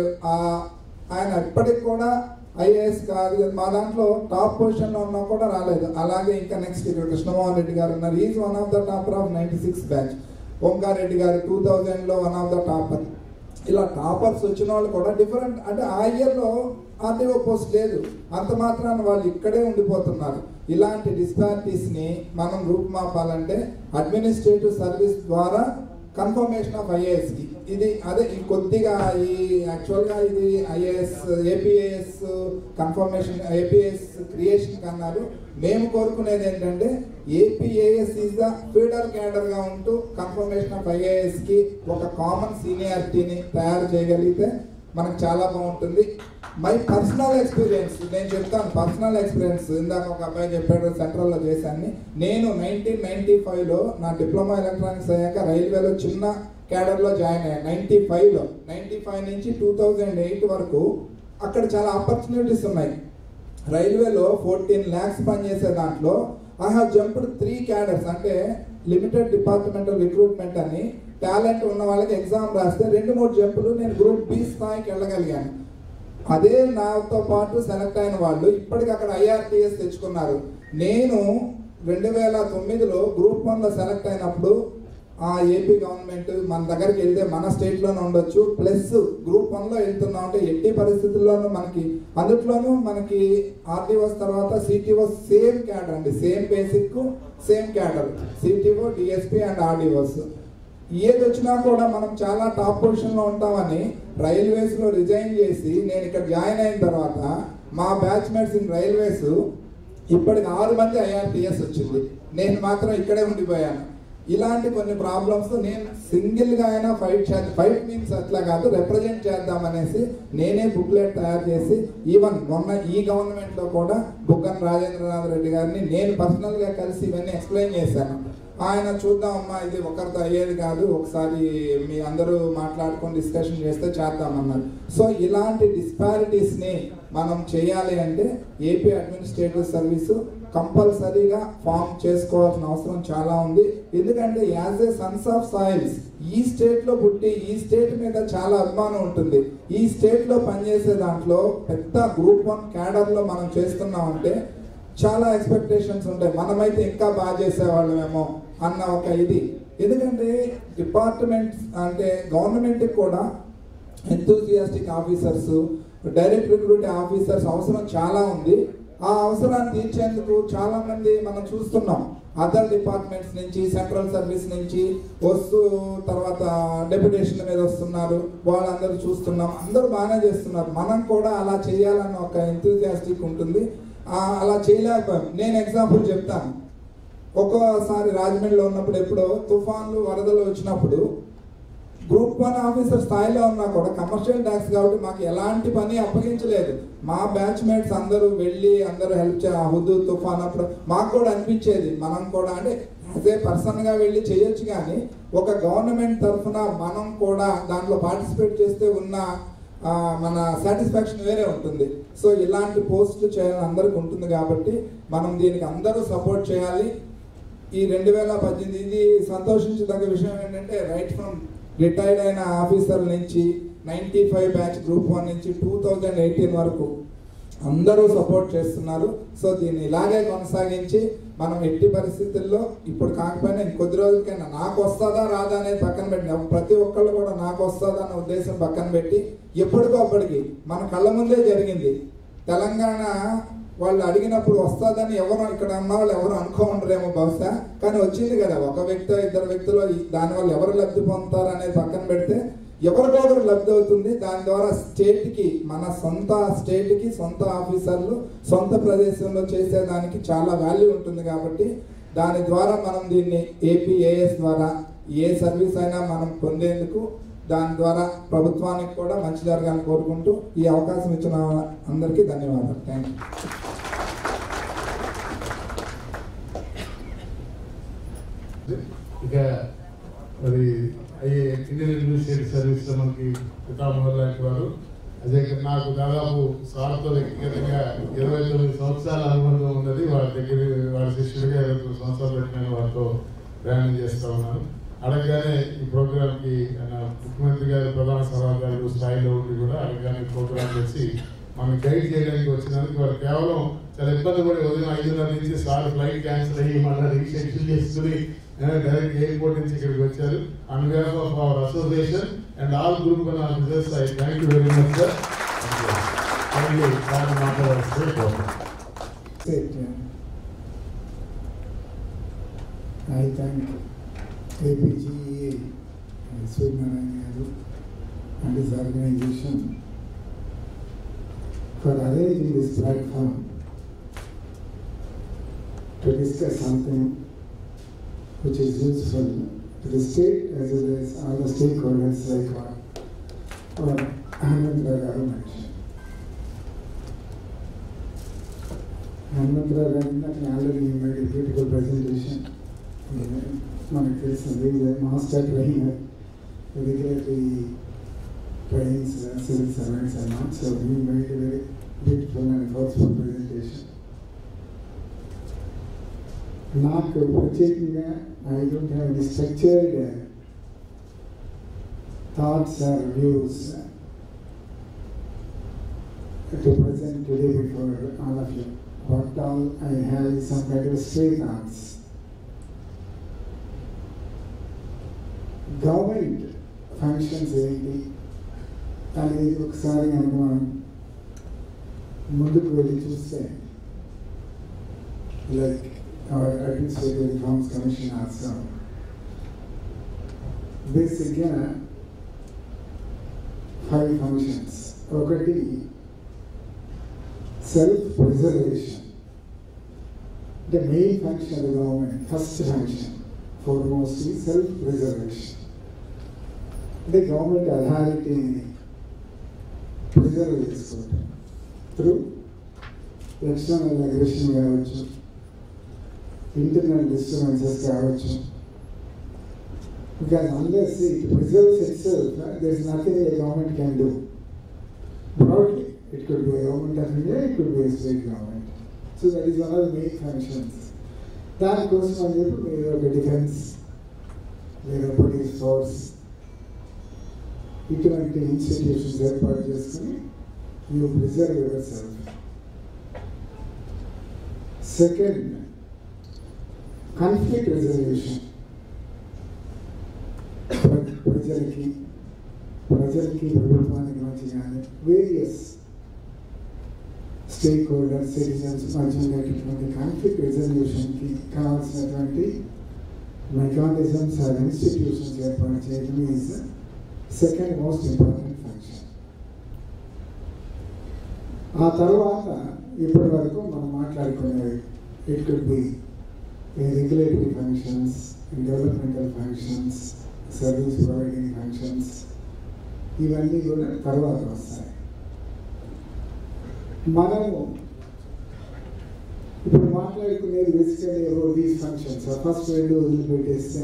[SPEAKER 4] ఆయన ఇప్పటికి కూడా ఐఏఎస్ కాదు, మా దాంట్లో టాప్ పొజిషన్లో ఉన్నా కూడా రాలేదు. అలాగే ఇంకా నెక్స్ట్ ఇక్కడ కృష్ణమోహన్ రెడ్డి గారు ఉన్నారు, is one of the topper of 96 batch. Omkareddy garu 2000లో వన్ ఆఫ్ ద టాపర్. ఇలా టాపర్స్ వచ్చిన వాళ్ళు కూడా డిఫరెంట్, అంటే ఆ ఇయర్లో ఆర్టీఓ పోస్ట్ లేదు, అంత మాత్రాన వాళ్ళు ఇక్కడే ఉండిపోతున్నారు. ఇలాంటి డిస్పారిటీస్ని మనం రూపుమాపాలంటే అడ్మినిస్ట్రేటివ్ సర్వీస్ ద్వారా కన్ఫర్మేషన్ ఆఫ్ ఐఏఎస్కి ఇది అదే కొద్దిగా ఈ యాక్చువల్గా ఇది ఐఏఎస్ ఏపీఏఎస్ కన్ఫర్మేషన్ ఏపీఏఎస్ క్రియేషన్ అన్నారు. మేము కోరుకునేది ఏంటంటే ఏపీఏఎస్ ఈజ్ ద ఫీడర్ క్యాడర్గా ఉంటూ కన్ఫర్మేషన్ ఆఫ్ ఐఏఎస్కి ఒక కామన్ సీనియారిటీని తయారు చేయగలిగితే మనకు చాలా బాగుంటుంది. మై పర్సనల్ ఎక్స్పీరియన్స్ నేను చెప్తాను. పర్సనల్ ఎక్స్పీరియన్స్ ఇందాక ఒక అబ్బాయి చెప్పాడు సెంట్రల్లో చేశాను. నేను 1995లో నా డిప్లొమా ఎలక్ట్రానిక్స్ అయ్యాక రైల్వేలో చిన్న క్యాడర్లో జాయిన్ అయ్యాను. 95 నుంచి 2008 వరకు అక్కడ చాలా ఆపర్చునిటీస్ ఉన్నాయి. రైల్వేలో 14 lakhs పనిచేసే దాంట్లో ఐ హావ్ జంప్డ్ 3 caders, అంటే లిమిటెడ్ డిపార్ట్మెంటల్ రిక్రూట్మెంట్ అని టాలెంట్ ఉన్న వాళ్ళకి ఎగ్జామ్ రాస్తే 2-3 జంపులు నేను గ్రూప్ బి స్థాయికి వెళ్ళగలిగాను. అదే నాతో పాటు సెలెక్ట్ అయిన వాళ్ళు ఇప్పటికి అక్కడ ఐఆర్టీఎస్ తెచ్చుకున్నారు. నేను 2009లో గ్రూప్ 1లో సెలెక్ట్ అయినప్పుడు ఆ ఏపీ గవర్నమెంట్ మన దగ్గరికి వెళ్తే మన స్టేట్లోనే ఉండొచ్చు, ప్లస్ గ్రూప్ 1లో వెళ్తున్నాం అంటే ఎట్టి పరిస్థితుల్లోనూ మనకి అందుట్లోనూ మనకి ఆర్టీఓస్ తర్వాత సిటీఓ సేమ్ క్యాడర్ అండి, same basic same cadre, CTO DSP and RDOs. ఏది వచ్చినా కూడా మనం చాలా టాప్ పొజిషన్లో ఉంటామని రైల్వేస్లో రిజైన్ చేసి నేను ఇక్కడ జాయిన్ అయిన తర్వాత మా బ్యాచ్మేట్స్ ఇన్ రైల్వేస్ ఇప్పటికి 6 మంది ఐఆర్టీఎస్ వచ్చింది, నేను మాత్రం ఇక్కడే ఉండిపోయాను. ఇలాంటి కొన్ని ప్రాబ్లమ్స్ నేను సింగిల్గా అయినా ఫైట్ మీన్స్ అట్లా కాదు రిప్రజెంట్ చేద్దామనేసి నేనే బుక్లెట్ తయారు చేసి ఈవెన్ మొన్న ఈ గవర్నమెంట్లో కూడా బుగ్గన రాజేంద్రనాథ్ రెడ్డి గారిని నేను పర్సనల్గా కలిసి ఇవన్నీ ఎక్స్ప్లెయిన్ చేశాను. ఆయన చూద్దామమ్మా ఇది ఒకరితో అయ్యేది కాదు, ఒకసారి మీ అందరూ మాట్లాడుకొని డిస్కషన్ చేస్తే చేద్దామన్నారు. సో ఇలాంటి డిస్పారిటీస్ని మనం చేయాలి అంటే ఏపీ అడ్మినిస్ట్రేటివ్ సర్వీసు కంపల్సరీగా ఫామ్ చేసుకోవాల్సిన అవసరం చాలా ఉంది. ఎందుకంటే as a Sons of soils ఈ స్టేట్లో పుట్టి ఈ స్టేట్ మీద చాలా అభిమానం ఉంటుంది. ఈ స్టేట్లో పనిచేసే దాంట్లో పెద్ద గ్రూప్ 1 క్యాడర్లో మనం చేస్తున్నామంటే చాలా ఎక్స్పెక్టేషన్స్ ఉంటాయి, మనమైతే ఇంకా బాగా చేసేవాళ్ళమేమో అన్న ఒక ఇది. ఎందుకంటే డిపార్ట్మెంట్స్ అంటే గవర్నమెంట్కి కూడా enthusiastic officers, direct recruit officers అవసరం చాలా ఉంది. ఆ అవసరాన్ని తీర్చేందుకు చాలా మంది మనం చూస్తున్నాం. అదర్ డిపార్ట్మెంట్స్ నుంచి సెంట్రల్ సర్వీస్ నుంచి వస్తూ తర్వాత డెప్యుటేషన్ మీద వస్తున్నారు, వాళ్ళందరూ చూస్తున్నాం, అందరూ బాగానే చేస్తున్నారు. మనం కూడా అలా చేయాలన్న ఒక ఎంతూజియాస్టిక్ ఉంటుంది, అలా చేయలేకపోయాం. నేను ఎగ్జాంపుల్ చెప్తాను. ఒక్కోసారి రాజమండ్రిలో ఉన్నప్పుడు ఎప్పుడో తుఫాన్లు వరదలు వచ్చినప్పుడు గ్రూప్ 1 ఆఫీసర్ స్థాయిలో ఉన్నా కూడా కమర్షియల్ ట్యాక్స్ కాబట్టి మాకు ఎలాంటి పని అప్పగించలేదు. మా బ్యాచ్మేట్స్ అందరూ వెళ్ళి అందరూ హెల్ప్ హుదూ తుఫాన్ అప్పుడు మాకు కూడా అనిపించేది మనం కూడా అంటే యాజ్ ఏ పర్సన్గా వెళ్ళి చేయొచ్చు, కానీ ఒక గవర్నమెంట్ తరఫున మనం కూడా దాంట్లో పార్టిసిపేట్ చేస్తే ఉన్న మన సాటిస్ఫాక్షన్ వేరే ఉంటుంది. సో ఇలాంటి పోస్టులు చేయాలని అందరికి ఉంటుంది కాబట్టి మనం దీనికి అందరూ సపోర్ట్ చేయాలి. ఈ 2018 ఇది సంతోషించదగ్గ విషయం ఏంటంటే రైట్ ఫ్రమ్ రిటైర్డ్ అయిన ఆఫీసర్ నుంచి 95 బ్యాచ్ గ్రూప్ 1 నుంచి 2018 వరకు అందరూ సపోర్ట్ చేస్తున్నారు. సో దీన్ని ఇలాగే కొనసాగించి మనం ఎట్టి పరిస్థితుల్లో ఇప్పుడు కాకపోయినా ఇంకొద్ది రోజులకైనా నాకు వస్తుందా రాదా అనేది పక్కన పెట్టిన ప్రతి ఒక్కళ్ళు కూడా నాకు వస్తుందా అన్న ఉద్దేశం పక్కన పెట్టి ఎప్పటికో అప్పటికి మన కళ్ళ ముందే జరిగింది. తెలంగాణ వాళ్ళు అడిగినప్పుడు వస్తుందని ఎవరు ఇక్కడ ఉన్న వాళ్ళు ఎవరు అనుకోండరేమో బహుశా, కానీ వచ్చింది కదా. ఒక వ్యక్తి ఇద్దరు వ్యక్తులు దానివల్ల ఎవరు లబ్ధి పొందుతారు అనేది పక్కన పెడితే ఎవరికొకరు లబ్ధి అవుతుంది. దాని ద్వారా స్టేట్కి, మన సొంత స్టేట్కి సొంత ఆఫీసర్లు సొంత ప్రదేశంలో చేసేదానికి చాలా వాల్యూ ఉంటుంది. కాబట్టి దాని ద్వారా మనం దీన్ని ఏపీఏఎస్ ద్వారా ఏ సర్వీస్ అయినా మనం పొందేందుకు దాని ద్వారా ప్రభుత్వానికి కూడా మంచి జరగాలని కోరుకుంటూ ఈ అవకాశం ఇచ్చిన అందరికీ ధన్యవాదాలు. Thank
[SPEAKER 1] you. ఇక మరి ఇండియన్ అడ్మినిస్ట్రేటివ్ సర్వీస్ లో మనకి పితామహులు లాంటి వారు అదే నాకు దాదాపు సార్తో వ్యక్తిగతంగా 29 సంవత్సరాల అనుబంధం ఉన్నది. వాళ్ళ దగ్గర వాళ్ళ శిష్యుడిగా 29 సంవత్సరాలు పెట్టిన వారితో ప్రయాణం చేస్తూ ఉన్నాను. అడగగానే ఈ ప్రోగ్రామ్కి ముఖ్యమంత్రి గారు ప్రధాన సలహాదారులు స్థాయిలో ఉండి కూడా అడగగానే ప్రోగ్రామ్ చేసి మనం గైడ్ చేయడానికి వచ్చినందుకు వాళ్ళు కేవలం చాలా ఇబ్బంది పడి ఉదయం 5:30 నుంచి సార్ ఫ్లైట్ క్యాన్సిల్ అయ్యి మళ్ళీ రీషెడ్యూల్ చేసుకుని డైరెక్ట్ ఎయిర్పోర్ట్ నుంచి ఇక్కడికి వచ్చారు. On behalf of our association and all group officers I thank you very much sir.
[SPEAKER 4] I thank APGE Srinarayan Garu and his organization for arranging this platform to discuss something which is useful to the state as well as all the stakeholders like our Hanmantra Garu mentioned. Hanmantra Garu already made a beautiful presentation. మనకు తెలిసింది master trainer regulatory trains civil servants అన్నమాట. So we made a very beautiful and forceful presentation. నాకు ప్రత్యేకంగా I don't have any structured thoughts or views to present today before all of you. What all I have is some kind of stray thoughts. Government functions ఏంటి అనేది ఒకసారి మనం ముందుకు వెళ్ళి చూస్తే like our administrative reforms commission also బేసిక్గా 5 functions. ఒకటి self preservation, అంటే main function of the government. First function foremost is self-preservation. The government authority preserve చేసుకుంటాం త్రూ ఎక్స్టర్నల్ అగ్రెషన్ కావచ్చు, ఇంటర్నల్ డిస్టర్బెన్సెస్ కావచ్చు. Because unless it preserves itself, there is nothing a government can do. Broadly, it could be a government of India, it could be a state government. So that is one of the main functions. దానికోసం అని చెప్పి మీరు ఒక defence లేదా police force ఇటువంటి institutions ఏర్పాటు చేసుకుని you preserve your self. Second, conflict resolution. ప్రజలకి ప్రభుత్వానికి మధ్య కానీ వేరియస్ స్టేక్ హోల్డర్స్, సిటిజన్స్ మధ్య ఉండేటటువంటి కాన్ఫ్లిక్ట్ రెజల్యూషన్కి కావాల్సినటువంటి మెకానిజమ్స్ ఆర్ ఇన్స్టిట్యూషన్స్ ఏర్పాటు చేయడం is second most important function. ఆ తర్వాత ఇప్పటి వరకు మనం మాట్లాడుకునేవి it could be regulatory functions, developmental functions, service providing functions, ఇవన్నీ కూడా తర్వాత వస్తాయి. మనము ఇప్పుడు మాట్లాడుకునేది basically about these functions. First 2 వదిలిపెట్టేస్తే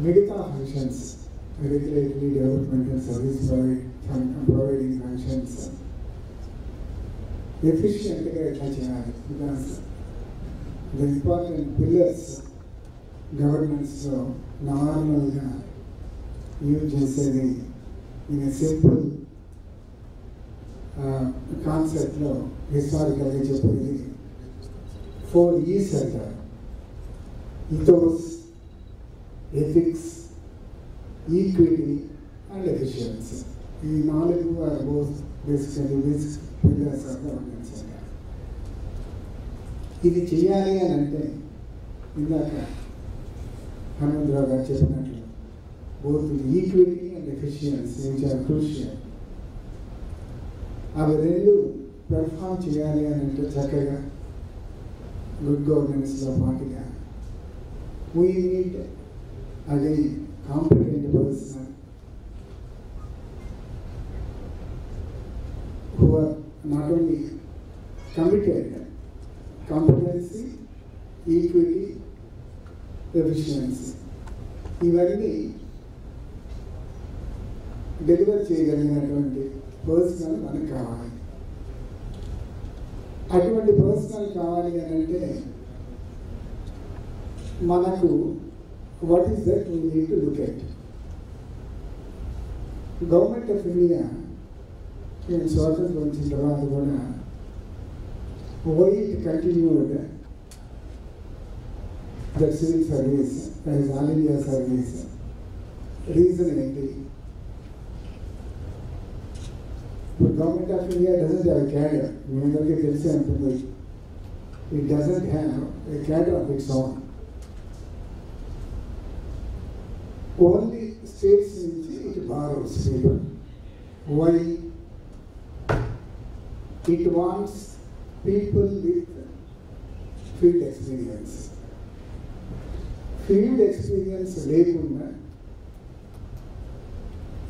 [SPEAKER 4] మిగతా functions, regulatory, developmental, service providing functions ఎఫిషియెంట్గా ఎట్లా చేయాలి. బికాస్ ద ఇంపార్టెంట్ పిల్లర్స్ గవర్నెన్స్లో నార్మల్గా యూజ్ చేసేది ఇన్ ఎ సింపుల్ కాన్సెప్ట్లో హిస్టారికల్గా చెప్పేది 4 E's అంటారు. ethos, ethics, equity and efficiency. ఈ 4 are both basically basic pillars of the organization. ఇది చేయాలి అని అంటే ఇందాక హనుమంతరావు గారు చెప్పినట్లు both equity and efficiency which are crucial. అవి రెండు పెర్ఫామ్ చేయాలి అని అంటే చక్కగా గుడ్ గవర్నెన్స్లో పాటుగా we need again competent person who are not only committed, competency, equity, efficiency. ఇవన్నీ డెలివర్ చేయగలిగినటువంటి పర్సనల్ మనకు కావాలి. అటువంటి పర్సనల్ కావాలి అని అంటే మనకు what is that we need to look at. Government of India నేను స్వాతంత్రం వచ్చిన తర్వాత కూడా why it continued that civil service as all India service. Reason ఏంటి? Government of India doesn't have cadre. మీ అందరికీ తెలిసే ఉంటుంది. It doesn't have a cadre of its own. Only states నుంచి it borrows people. Why? It wants people with field experience. Field experience లేకుండా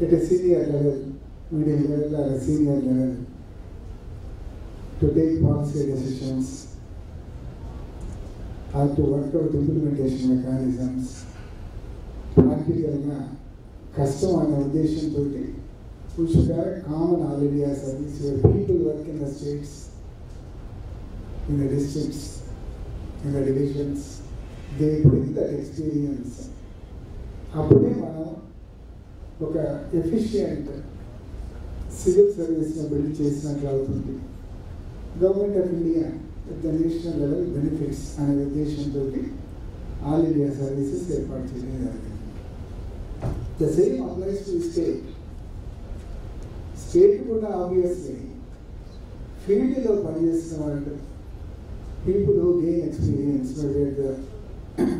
[SPEAKER 4] at a senior level, middle level or a senior level to take policy decisions or to work out implementation mechanisms. Practically, custom and uddesham toti we should have a common all India service where people work in the states, in the districts, in the divisions. They bring that experience. Appude manam oka efficient civil సర్వీస్ని build చేసినట్లు అవుతుంది. Government of India at the national level benefits అనే ఉద్దేశంతో all India services ఏర్పాటు చేయడం జరిగింది. The same applies to state. State కూడా obviously ఫీల్డ్లో పనిచేసిన వాళ్ళు people who gain experience at the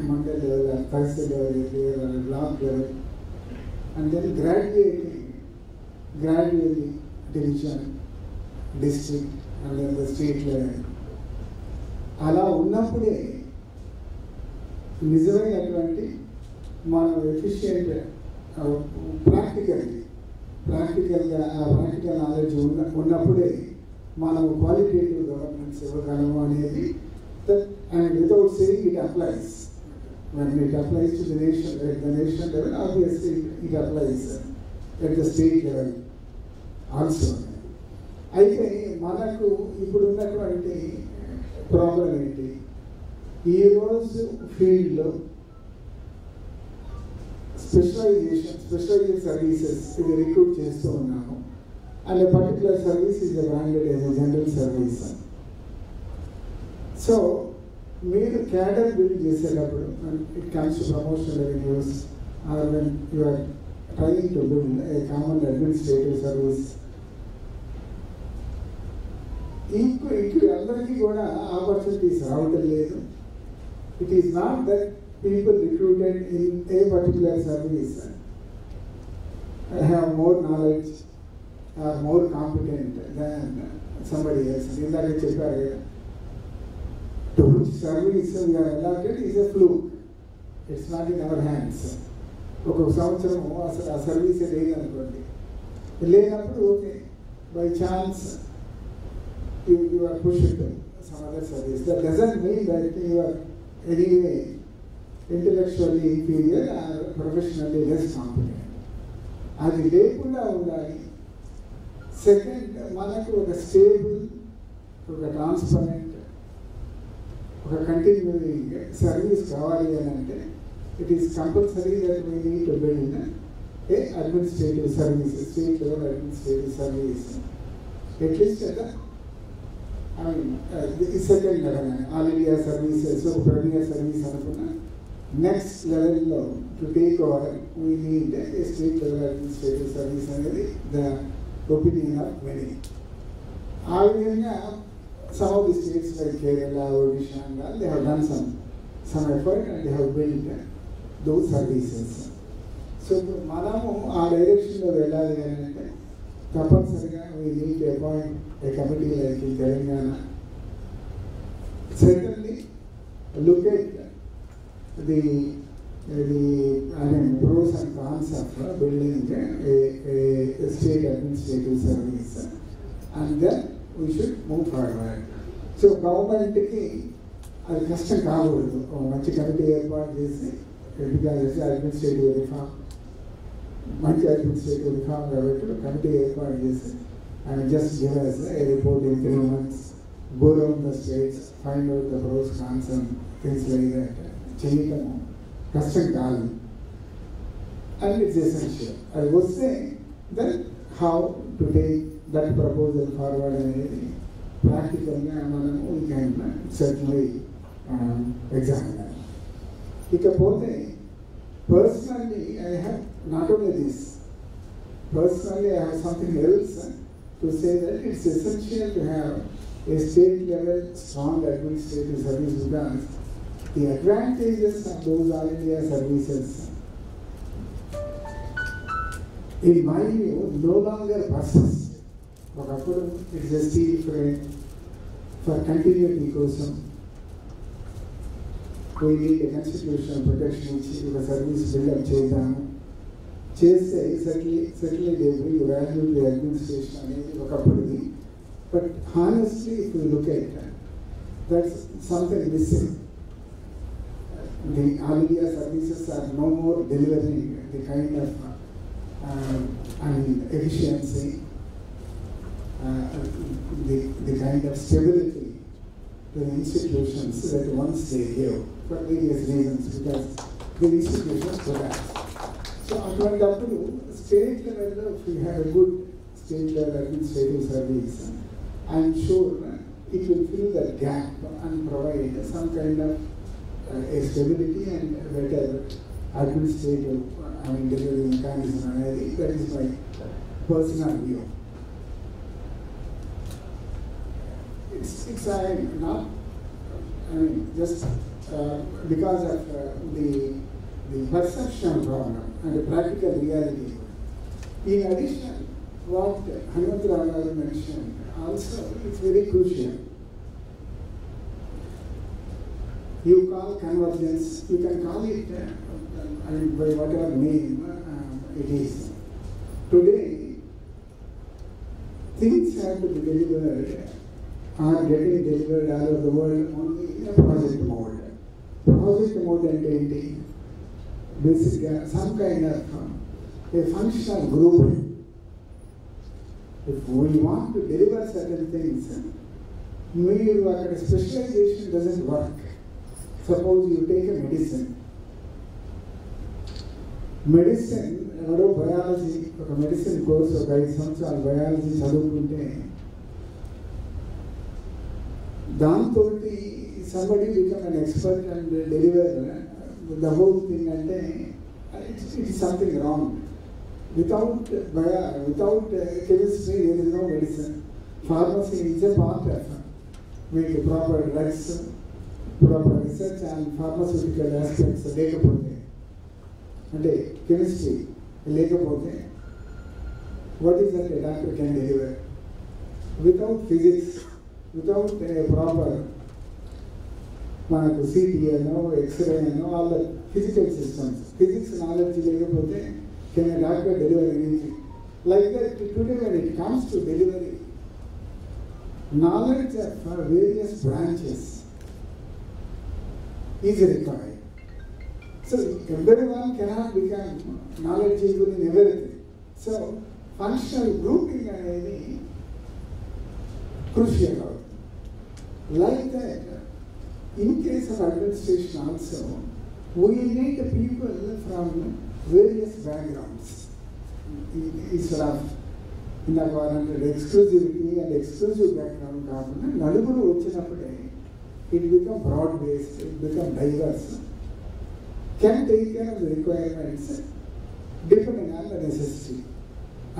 [SPEAKER 4] mandal level, tehsil level, block level and then gradually division, district and then the state level. అలా ఉన్నప్పుడే నిజమైనటువంటి మనం ఎఫిషియెంట్ ప్రాక్టికల్గా ప్రాక్టికల్ నాలెడ్జ్ ఉన్నప్పుడే మనం క్వాలిటేటివ్ గవర్నెన్స్ ఇవ్వగలము అనేది. And without saying it applies. when it applies to the nation, at the national level, obviously it applies at the state level also. అయితే మనకు ఇప్పుడు ఉన్నటువంటి ప్రాబ్లం ఏంటి? ఈరోజు ఫీల్డ్లో స్పెషలైజ్డ్ సర్వీసెస్ ఇది రిక్రూట్ చేస్తూ ఉన్నాము. And particular service is branded as a general service. So మీరు క్యాడర్ బిల్డ్ చేసేటప్పుడు it comes to promotional revenues or when you are trying to build a common administrative service, అందరికీ కూడా opportunities రావటం లేదు. It is not that people recruited in a particular service have more knowledge or more competent than somebody else. ఇందాక చెప్పారు కదా, to which service we are allotted is a fluke. It's not in our hands. ఒక సంవత్సరం అసలు ఆ service లేదనుకోండి, లేనప్పుడు okay by chance you are pushed to some other service. That doesn't mean that you are anyway intellectually inferior or professionally less competent. అది లేకుండా ఉండాలి. Second, మనకు ఒక స్టేబుల్, ఒక ట్రాన్స్పరెంట్, ఒక కంటిన్యూయింగ్ సర్వీస్ కావాలి అని అంటే it is compulsory that we need to build A administrative service, state level administrative service, at least at the the second level, all India services, so premier service anupuna. Next level to take over, we need a state level administrative service and the opinion of many. Some of the states like Kerala, Odisha, and all, they have done some effort and they have built those services. So, Manamu, our direction of Vela, we need to appoint a committee like in Telangana. Certainly, look at the pros and cons of building a state administrative service, and then we should move forward. So, government ki adi kashtam kaavadu manchi committee airport chesi because it's administrative reform. Manchi administrative reform kabatti committee airport chesi and just give us a report in 3 months, go around the states, find out the pros, cons and things like that. Cheyitamu kashtam kaadu, and it's essential. I was saying that how to take that proposal forward and practically we can certainly examine. Personally, I have not only this, personally I have something else to say that it's essential to have a state level strong administrative service because the advantages of those all India services, in my view, no longer persist. It's a steel frame for continuity కోసం we need a constitutional protection which the service build up చేద్దాము చేస్తే certainly they will value the administration అనేది ఒకప్పుడుది, but honestly if we look at that, that's something missing. The all India services are no more delivering the kind of efficiency, the kind of stability to the institutions that once they gave for various reasons because the institutions collapsed. So, atlantapudu state level, if we have a good state level administrative service, I am sure it will fill that gap and provide some kind of a stability and better administrative delivery mechanism. That is my personal view. It's not, just because of the perception problem and the practical reality. In addition, what Hanumantrao mentioned also is very crucial. You call convergence, you can call it by whatever name it is. Today, things have to be delivered, are getting delivered all over the world only in a project mode. Project mode and basically some kind of a functional group. If we want to deliver certain things, maybe specialization doesn't work. Suppose you take a medicine, biology, medicine course of 5 సంవత్సరాలు biology చదువుకుంటే దాంతో somebody become an expert and deliver the whole thing and it's something wrong. Without chemistry there is no medicine. Pharmacy is a part of with proper drugs, proper research and pharmaceutical aspects లేకపోతే అంటే chemistry లేకపోతే what is that a doctor can deliver? Without physics, without a proper CT X-ray all the physical systems, physics knowledge లేకపోతే can a doctor deliver anything? Like that today when it comes to delivery, knowledge of various branches is required. So everyone cannot become knowledgeable in everything. So functional grouping అనేది crucial. Like that, in case of administration also, we need people from various backgrounds instead of ఇందాక వారంటే exclusivity and exclusive background కాకుండా నలుగురు వచ్చినప్పుడే it become broad based, it become diverse, can take care of the requirements depending on the necessity.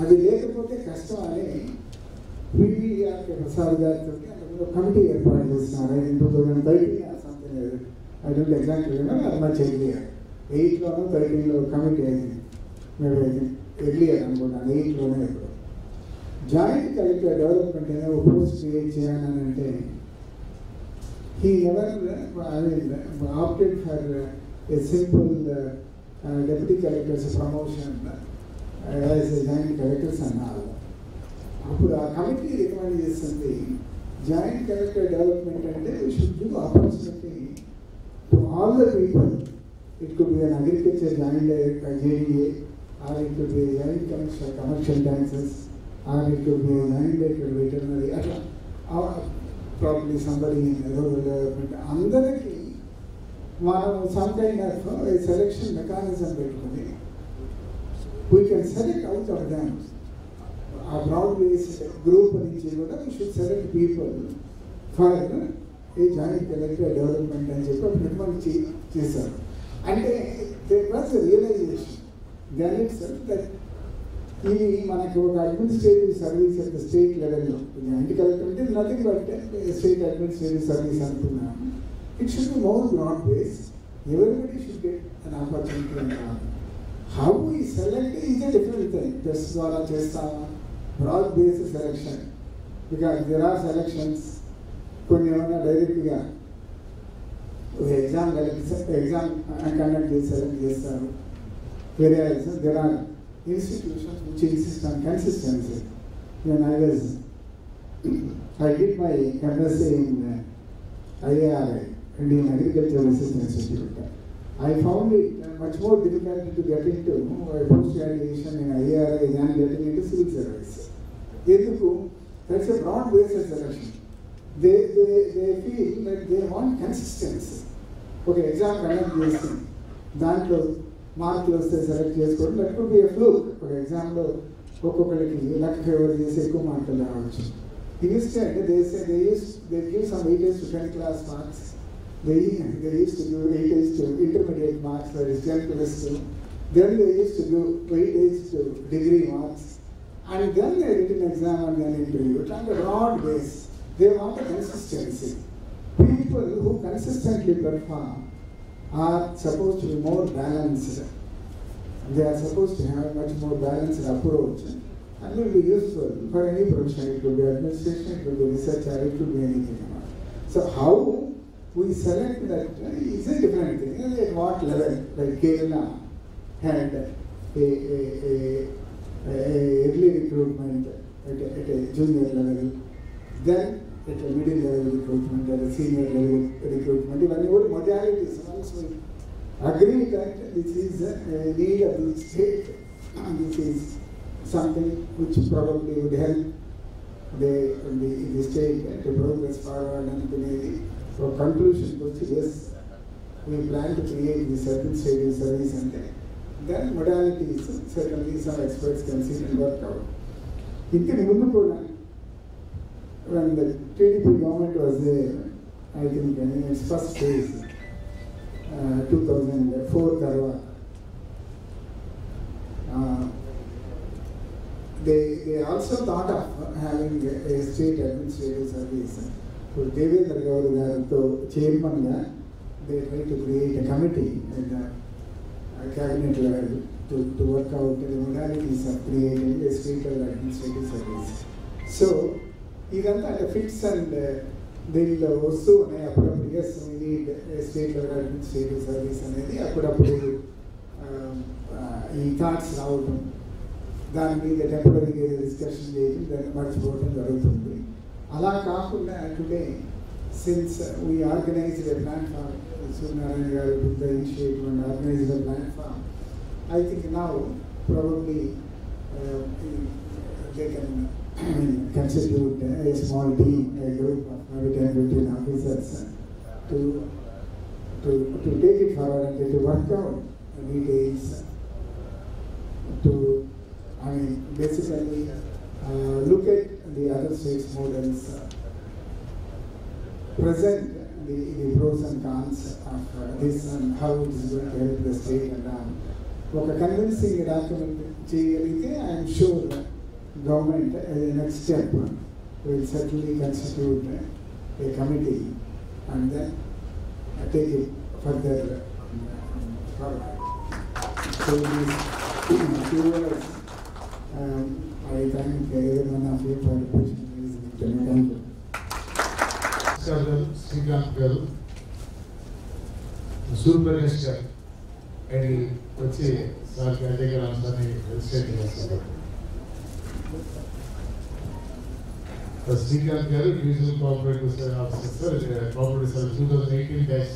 [SPEAKER 4] అది లేకపోతే కష్టం అని PVR Prasad గారితో కమిటీ ఏర్పాటు చేస్తున్నారు. 2013 something, I don't exactly remember, అది మచ్ ఎర్లియర్. 8లోనో 13లో కమిటీ అయింది, మేము ఎర్లియర్ అనుకుంటాను, 8లోనే. ఇప్పుడు జాయింట్ కలెక్టర్ డెవలప్మెంట్ అనే ఒక పోస్ట్ క్రియేట్ చేయాలని అంటే he never opted for a simple deputy collector's promotion as a joint collectors అన్నారు. అప్పుడు ఆ కమిటీ రికమెండ్ చేస్తుంది జాయింట్ కలెక్టర్ డెవలప్మెంట్ అంటే we should give opportunity to all the people. It could be an agriculture joint JDA, or it could be a joint commercial taxes, or it could be a joint veterinary, or probably somebody in rural development. అందరికీ మనం some kind of a selection mechanism పెట్టుకుని we can select out of them. ఆ broad based group నుంచి కూడా we should select people for a joint collector development అని చెప్పి recommend చేశారు. అంటే there was a realization then itself that ఇది మనకి ఒక administrative service at the state లెవెల్లో, జాయింట్ కలెక్టర్ అంటే nothing but state administrative service అనుకున్నాము. It should be more broad base, everybody should get an opportunity అంటారు. How we select is a different thing. Test ద్వారా చేస్తామా, broad base selection, because there are selections. కొన్ని ఏమైనా డైరెక్ట్గా exam conduct చేసి select చేస్తారు. వేరే there are institutions which insist on consistency. When I did my MSc in IARI, Indian Agricultural Research Institute. I found it much more difficult to get into post-graduation in IARI than getting into civil service. That's a broad-based selection. They feel that they want consistency. Okay, exam conduct చేసి దాంట్లో మార్కులు వస్తే select చేసుకోవడం, that could be a fluke. ఒక ఎగ్జామ్లో ఒక్కొక్కరికి luck favour చేసి ఎక్కువ మార్కులు రావచ్చు. Instead they give some weightage to 10th class marks. They used to give weightage to intermediate marks, that is 10 plus 2. Then they used to give weightage to degree marks, and then a written exam and then interview. It's on a broad base. They want a consistency. People who consistently perform are supposed to be more balanced. They are supposed to have a much more balanced approach and will be useful for any profession. It could be administration, it could be research, or it could be anything. So how we select that is a different thing. At what level? Like Kerala had a early recruitment at a junior level, then at a middle level recruitment, at a senior level recruitment. Even what modalities, once we agree that this is a need of the state, and this is something which probably would help the state to progress forward and to maybe for conclusion, which yes, we plan to create this administrative service, and then modalities certainly some experts can sit and work out. When the TDP government was there, I think in its first phase, 2004 తర్వాత, they also thought of having a state administrative service. So Devendra Gauru garuto chairman ga, they tried to create a committee at the cabinet level to work out the modalities of creating a state administrative service. So ఇదంతా అంటే fits and దీనిలో వస్తూ ఉన్నాయి. అప్పుడప్పుడు as we need state level administrative service అనేది అప్పుడప్పుడు ఈ thoughts రావటం, దాని మీద టెంపరీగా డిస్కషన్ చేయడం, దాన్ని మర్చిపోవడం జరుగుతుంది. అలా కాకుండా today since we organised a platform, Suryanarayana గారు took the initiative and organized a platform. I think now probably they can constitute a small team, a group of maybe 10-15 officers to take it forward and to work out details. Basically look at the other states' models, present the pros and cons of this and how it is going to help the state and ఒక convincing document చేయగలిగితే I'm sure government next step will certainly constitute a committee and then take it further so I thank every one of you for the opportunity. Thank you.
[SPEAKER 1] Srikanth గారు, సూర్యప్రకాష్ గారు అని వచ్చి sir Ajay గారు సార్ని రిజిస్ట్రేట్ చేస్తారు. Srikanth garu divisional cooperative officer cooperative service 2018 batch.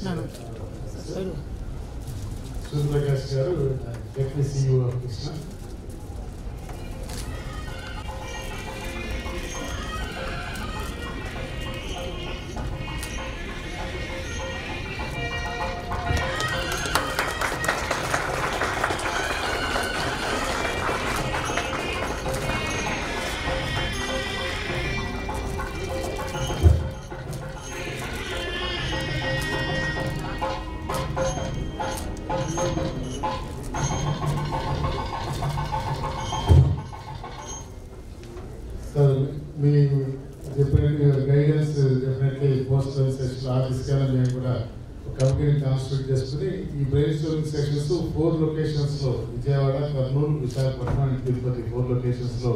[SPEAKER 1] Suryaprakash garu deputy CEO of Krishna. Sir మీ చెప్పినట్టు guidance definitely post session ఆ దిశగా మేము కూడా ఒక కమిటీని కాన్స్టిట్యూట్ చేసుకుని ఈ బ్రెయిన్ స్టోరింగ్ సెషన్స్ 4 లొకేషన్స్లో విజయవాడ, కర్నూలు, విశాఖపట్నం అండ్ తిరుపతి 4 లొకేషన్స్లో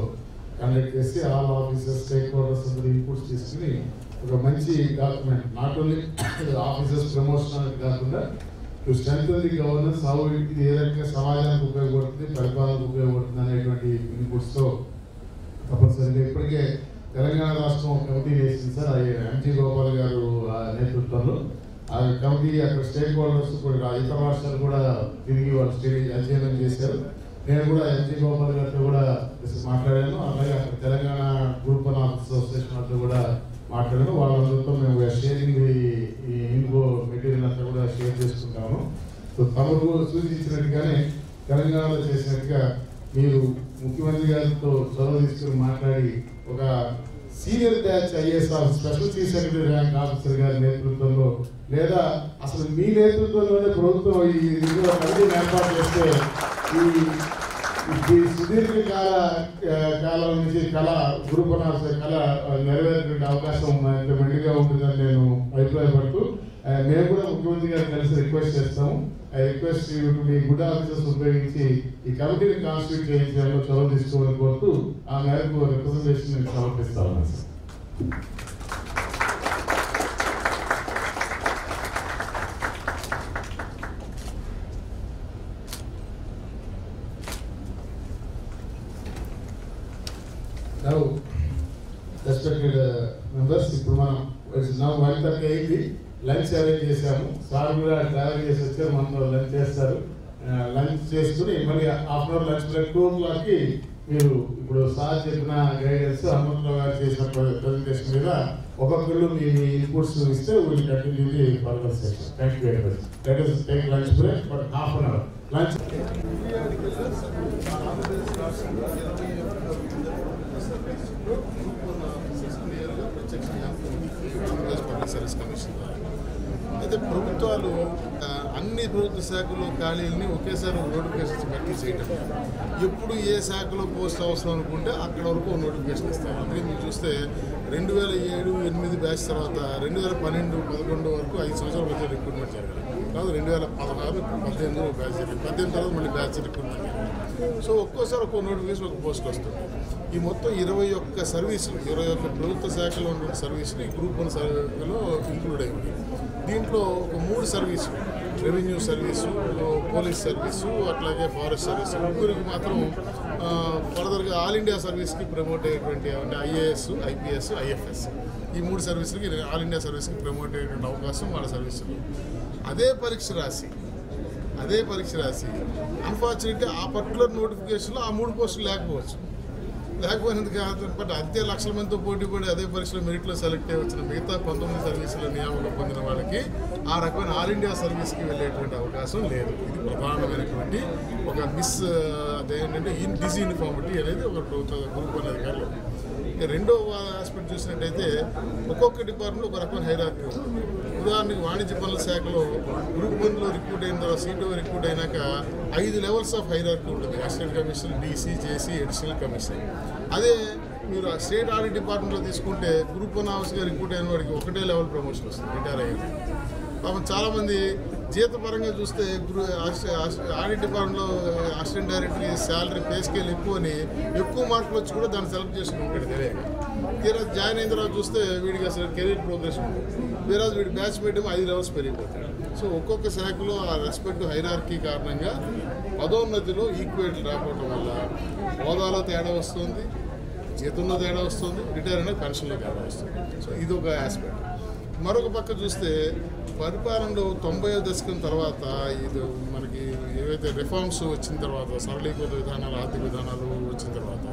[SPEAKER 1] కండక్ట్ చేసి ఆల్ ఆఫీసర్స్ స్టేక్ హోల్డర్స్ అందరూ ఇన్పుట్స్ తీసుకుని ఒక మంచి document not only officers promotion అనేది కాకుండా to strengthen the governance, how ఇది ఏ రకంగా సమాజానికి ఉపయోగపడుతుంది, పరిపాలనకు ఉపయోగపడుతుంది అనేటువంటి ఇన్పుట్స్తో తప్పనిసరిగా ఇప్పటికే తెలంగాణ రాష్ట్రం కమిటీ వేసింది సార్. ఎంజీ గోపాల్ గారు నేతృత్వంలో ఆ కమిటీ అక్కడ స్టేక్ హోల్డర్స్ కూడా ఇతర రాష్ట్రాలు కూడా తిరిగి వాళ్ళు అధ్యయనం చేశారు. నేను కూడా ఎంజీ గోపాల్ గారితో కూడా మాట్లాడాను. అలాగే అక్కడ తెలంగాణ గ్రూప్ వన్ అసోసియేషన్ వాళ్ళతో కూడా మాట్లాడాను. వాళ్ళందరితో మేము షేరింగ్ ఈ ఇన్ఫో మెటీరియల్ అంతా కూడా షేర్ చేసుకుంటాము. సో తమకు సూచించినట్టుగానే తెలంగాణలో చేసినట్టుగా మీరు ముఖ్యమంత్రి గారితో చొరవ తీసుకుని మాట్లాడి ఒక senior batch IAS special chief secretary rank officer గారి నేతృత్వంలో లేదా అసలు మీ నేతృత్వంలోనే ప్రభుత్వం ఈ కమిటీని ఏర్పాటు చేస్తే ఈ సుదీర్ఘ కాలం నుంచి కళ గ్రూప్ కళ నెరవేరేటువంటి అవకాశం మెండుగా ఉంటుందని నేను అభిప్రాయపడుతూ మేము కూడా ముఖ్యమంత్రి గారు కలిసి రిక్వెస్ట్ చేస్తాము. I request me good officers ఉపయోగించి ఈ కమిటీని కాన్స్టిట్యూట్ చేయించడంలో చొరవ తీసుకోవాలని కోరుతూ ఆ మేరకు రిప్రజెంటేషన్ నేను సమర్పిస్తా ఉన్నాను సార్. Now, respected members, ఇప్పుడు మనం now 1:30 అయింది. లంచ్ అరేంజ్ చేశాము. సార్ కూడా ట్రావెల్ చేసి వచ్చారు, మనతో లంచ్ చేస్తారు. లంచ్ చేసుకుని మళ్ళీ half an hour lunch break 2 o'clockకి మీరు ఇప్పుడు సార్ చెప్పిన గైడెన్స్ హనుమంతరావు గారు చేసిన ప్రెజెంటేషన్ మీద ఒక్కొక్కరు మీ ఇన్పుట్స్ ఇస్తే will continue the further session. Thank you very much. Let us take lunch break for half an hour. Lunch service commission అయితే ప్రభుత్వాలు అన్ని ప్రభుత్వ శాఖలు ఖాళీలని ఒకేసారి నోటిఫికేషన్స్ భర్తీ చేయటం, ఎప్పుడు ఏ శాఖలో పోస్ట్ అవసరం అనుకుంటే అక్కడ వరకు నోటిఫికేషన్ ఇస్తారు. అందుకే మీరు చూస్తే 2007-8 బ్యాచ్ తర్వాత 2012-11 వరకు 5 సంవత్సరాల మధ్య రిక్రూట్మెంట్ జరగాలి. కాదు 2016-18 బ్యాచ్ జరిగింది. 18 తర్వాత మళ్ళీ బ్యాచ్ రిక్రూట్మెంట్ జరిగింది. సో ఒక్కోసారి ఒక్కో నోటిఫికేషన్ ఒక పోస్ట్ వస్తుంది. ఈ మొత్తం 21 సర్వీసులు 21 ప్రభుత్వ శాఖలో ఉన్న సర్వీసులు గ్రూప్ 1 సర్వీసులో ఇంక్లూడ్ అయింది. దీంట్లో ఒక 3 సర్వీసులు రెవెన్యూ సర్వీసు, పోలీస్ సర్వీసు, అట్లాగే ఫారెస్ట్ సర్వీసు ముగ్గురికి మాత్రం ఫర్దర్గా ఆల్ ఇండియా సర్వీస్కి ప్రమోట్ అయ్యేటువంటి అంటే ఐఏఎస్, ఐపీఎస్, ఐఎఫ్ఎస్ ఈ 3 సర్వీసులకి ఆల్ ఇండియా సర్వీస్కి ప్రమోట్ అయ్యేటువంటి అవకాశం వాళ్ళ సర్వీసులు. అదే పరీక్ష రాసి అన్ఫార్చునేట్గా ఆ పర్టికులర్ నోటిఫికేషన్లో ఆ 3 పోస్టులు లేకపోవచ్చు. లేకపోయినందుకు కాదు. బట్ అంతే లక్షల మందితో పోటీ పడి అదే పరీక్షలో మెరిట్లో సెలెక్ట్ అయ్యి వచ్చిన మిగతా 19 సర్వీసుల నియామకం పొందిన వాళ్ళకి ఆ రకమైన ఆల్ ఇండియా సర్వీస్కి వెళ్ళేటువంటి అవకాశం లేదు. ఇది ప్రధానమైనటువంటి ఒక అదేంటంటే డిస్యూనిఫార్మిటీ అనేది ఒక గ్రూప్ అనేది కాదు. రెండో ఆస్పెక్ట్ చూసినట్టయితే ఒక్కొక్క డిపార్ట్మెంట్ ఒక రకమైన హైరార్కీ ఉంటుంది. ఉదాహరణకి వాణిజ్య పనుల శాఖలో గ్రూప్ 1లో రిక్రూట్ అయిన తర్వాత సీటో రిక్రూట్ అయినాక 5 లెవెల్స్ ఆఫ్ హైరార్కీ ఉంటుంది. అసిస్టెంట్ కమిషనర్, డీసీ, జేసీ, అడిషనల్ కమిషనర్. అదే మీరు స్టేట్ ఆడిట్ డిపార్ట్మెంట్లో తీసుకుంటే గ్రూప్ 1 ఆఫీస్గా రిక్రూట్ అయిన వాడికి ఒకటే లెవెల్ ప్రమోషన్ వస్తుంది రిటైర్ అయ్యేది. పాపం చాలామంది జీతపరంగా చూస్తే ఆడిట్ డిపార్ట్మెంట్లో అసిస్టెంట్ డైరెక్టర్కి శాలరీ పే స్కేల్ ఎక్కువని ఎక్కువ మార్కులు వచ్చి కూడా దాన్ని సెలెక్ట్ చేసుకుంటాడు తెలియక. తీరా జాయిన్ అయిన తర్వాత చూస్తే వీడికి అసలు కెరీర్ ప్రోగ్రెస్ ఉంటుంది. వేరే వీడి బ్యాచ్ పెట్టడం 5 లెవెల్స్ పెరిగిపోతాడు. సో ఒక్కొక్క శాఖలో ఆ రెస్పెక్ట్ హైరార్కీ కారణంగా పదోన్నతిలో ఈక్వేట్ రాకపోవడం వల్ల హోదాలో తేడా వస్తుంది, జీతంలో తేడా వస్తుంది, రిటైర్ అయిన పెన్షన్లో తేడా వస్తుంది. సో ఇది ఒక ఆస్పెక్ట్. మరొక పక్క చూస్తే పరిపాలనలో 90వ దశకం తర్వాత ఇది మనకి ఏవైతే రిఫార్మ్స్ వచ్చిన తర్వాత సరళీకృత విధానాలు, ఆర్థిక విధానాలు వచ్చిన తర్వాత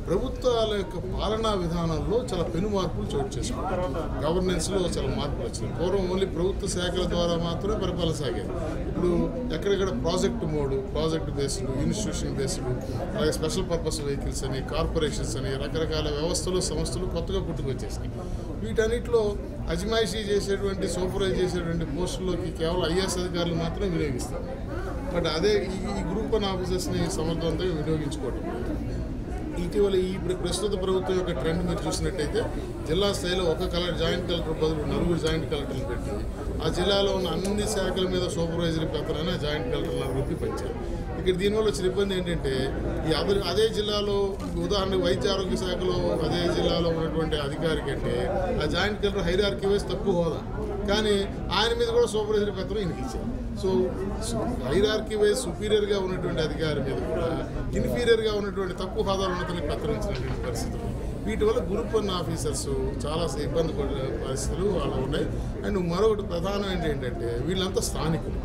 [SPEAKER 1] ప్రభుత్వాల యొక్క పాలనా విధానంలో చాలా పెను మార్పులు చోటు చేసుకుంటారు. గవర్నెన్స్లో చాలా మార్పులు వచ్చినాయి. పూర్వం ఓన్లీ ప్రభుత్వ శాఖల ద్వారా మాత్రమే పరిపాలన సాగేది. ఇప్పుడు ఎక్కడెక్కడ project mode, project based, institution based, అలాగే స్పెషల్ పర్పస్ వెహికల్స్ అని, కార్పొరేషన్స్ అని రకరకాల వ్యవస్థలు, సంస్థలు కొత్తగా పుట్టుకొచ్చేసినాయి. వీటన్నిటిలో అజమాయిషీ చేసేటువంటి, సూపర్వైజ్ చేసేటువంటి పోస్టుల్లోకి కేవలం ఐఏఎస్ అధికారులు మాత్రమే వినియోగిస్తారు. బట్ అదే ఈ గ్రూప్ 1 ఆఫీసర్స్ని సమర్థవంతంగా వినియోగించుకోవడం. ఇటీవల ఈ ప్రస్తుత ప్రభుత్వం యొక్క ట్రెండ్ మీరు చూసినట్టయితే జిల్లా స్థాయిలో ఒక జాయింట్ కలెక్టర్ బదులు 4 జాయింట్ కలెక్టర్లు పెట్టి ఆ జిల్లాలో ఉన్న అన్ని శాఖల మీద సూపర్వైజరీ పెత్తనాన్ని ఆ జాయింట్ కలెక్టర్ 4 పెంచారు. ఇక్కడ దీనివల్ల వచ్చిన ఇబ్బంది ఏంటంటే అదే జిల్లాలో ఉదాహరణకు వైద్య ఆరోగ్య శాఖలో అదే జిల్లాలో ఉన్నటువంటి అధికారి కంటే ఆ జాయింట్ కలెక్టర్ హైరార్కీ వైజ్ తక్కువ హోదా, కానీ ఆయన మీద కూడా సూపర్వైజరీ పెత్తనం ఈయనకి ఇచ్చారు. సో హైరార్కీ వైజ్ సుపీరియర్గా ఉన్నటువంటి అధికారి మీద కూడా ఇన్ఫీరియర్గా ఉన్నటువంటి తక్కువ హోదాలో ఉన్నతనికి పెత్తరించినటువంటి పరిస్థితులు. వీటి వల్ల గ్రూప్ 1 ఆఫీసర్స్ చాలా ఇబ్బంది పడే పరిస్థితులు అలా ఉన్నాయి. అండ్ మరొకటి ప్రధానం ఏంటంటే వీళ్ళంతా స్థానికులు.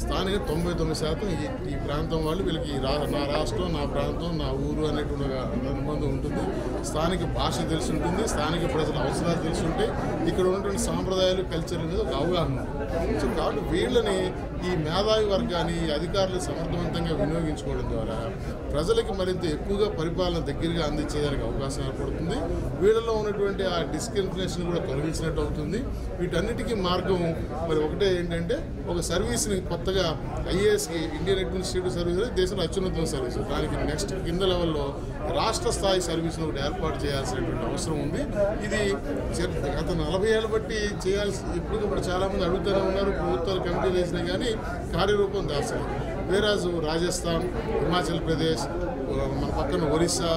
[SPEAKER 1] 99% ఈ ప్రాంతం వాళ్ళు వీళ్ళకి నా రాష్ట్రం, నా ప్రాంతం, నా ఊరు అనేటువంటి అనుబంధం ఉంటుంది. స్థానిక భాష తెలిసి ఉంటుంది, స్థానిక ప్రజల అవసరాలు తెలిసి ఉంటాయి, ఇక్కడ ఉన్నటువంటి సాంప్రదాయాలు, కల్చర్ మీద ఒక అవగాహన ఉంటుంది. సో కాబట్టి వీళ్ళని ఈ మేధావి వర్గాన్ని అధికారులు సమర్థవంతంగా వినియోగించుకోవడం ద్వారా ప్రజలకు మరింత ఎక్కువగా పరిపాలన దగ్గరగా అందించేదానికి అవకాశం ఏర్పడుతుంది. వీళ్ళలో ఉన్నటువంటి ఆ డిస్క్రిమినేషన్ కూడా తొలగించినట్టు అవుతుంది. వీటన్నిటికీ మార్గం మరి ఒకటే ఏంటంటే ఒక సర్వీస్ని కొత్తగా ఐఏఎస్కి ఇండియన్ అడ్మినిస్ట్రేటివ్ సర్వీస్ దేశంలో అత్యున్నత సర్వీస్, దానికి నెక్స్ట్ కింద లెవెల్లో రాష్ట్ర స్థాయి సర్వీస్ను ఒకటి ఏర్పాటు చేయాల్సినటువంటి అవసరం ఉంది. ఇది గత 40 ఏళ్ళ బట్టి చేయాల్సి ఇప్పుడు చాలామంది అడుగుతూనే ఉన్నారు. ప్రభుత్వాలు కమిటీలు వేసినా కానీ కార్యరూపం దాల్చలేదు. వేరాజు రాజస్థాన్, హిమాచల్ ప్రదేశ్, మన పక్కన ఒరిస్సా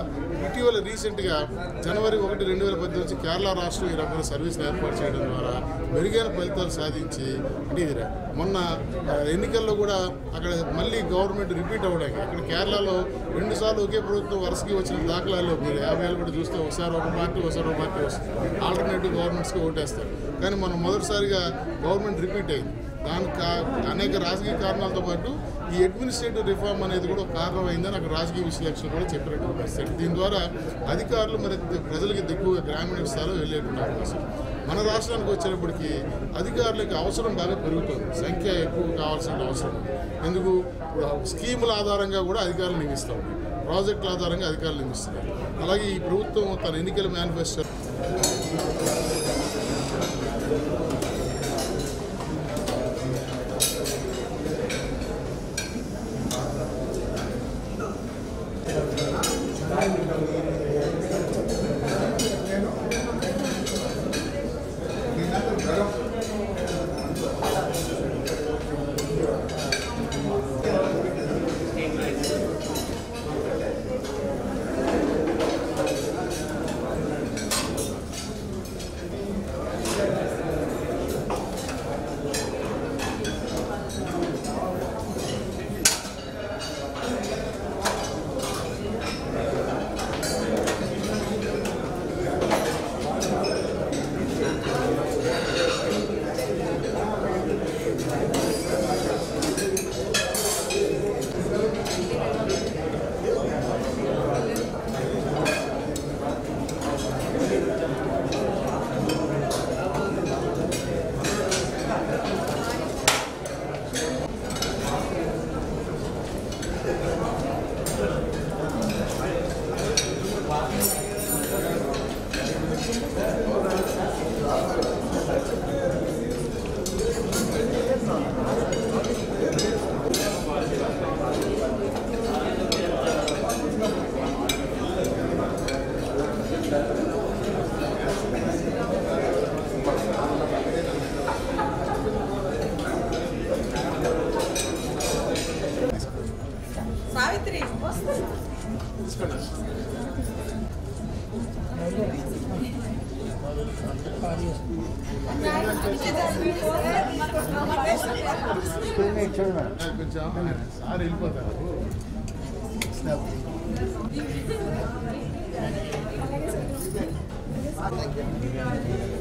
[SPEAKER 1] ఇటీవల రీసెంట్గా జనవరి 1, 2018 నుంచి కేరళ రాష్ట్రం ఈ రకమైన సర్వీస్ని ఏర్పాటు చేయడం ద్వారా మెరుగైన ఫలితాలు సాధించి అంటే ఇది మొన్న ఎన్నికల్లో కూడా అక్కడ మళ్ళీ గవర్నమెంట్ రిపీట్ అవ్వడానికి అక్కడ కేరళలో 2 సార్లు ఒకే ప్రభుత్వం వరుసకి వచ్చిన దాఖలాల్లో మీరు 50 ఏళ్ళు కూడా చూస్తే ఒకసారి ఒక పార్టీ వస్తుంది. ఆల్టర్నేటివ్ గవర్నమెంట్స్కి ఓటేస్తారు. కానీ మనం మొదటిసారిగా గవర్నమెంట్ రిపీట్ అయింది. దానికి అనేక రాజకీయ కారణాలతో పాటు ఈ అడ్మినిస్ట్రేటివ్ రిఫార్మ్ అనేది కూడా ఒక కారణమైందని అక్కడ రాజకీయ విశ్లేషణ కూడా చెప్పినట్టు పరిస్థితి. దీని ద్వారా అధికారులు మరి ప్రజలకి ఎక్కువగా గ్రామీణ స్థాయిలో వెళ్ళేటువంటి అవకాశం. మన రాష్ట్రానికి వచ్చేటప్పటికి అధికారులకు అవసరం బాగా పెరుగుతుంది, సంఖ్య ఎక్కువ కావాల్సిన అవసరం. ఎందుకు స్కీముల ఆధారంగా కూడా అధికారులు నియమిస్తాం, ప్రాజెక్టుల ఆధారంగా అధికారులు నియమిస్తున్నారు. అలాగే ఈ ప్రభుత్వం తన ఎన్నికల మేనిఫెస్టో
[SPEAKER 5] సావిత్రి
[SPEAKER 1] కొంచెం సార్ వెళ్ళిపోతారు.
[SPEAKER 5] Thank you.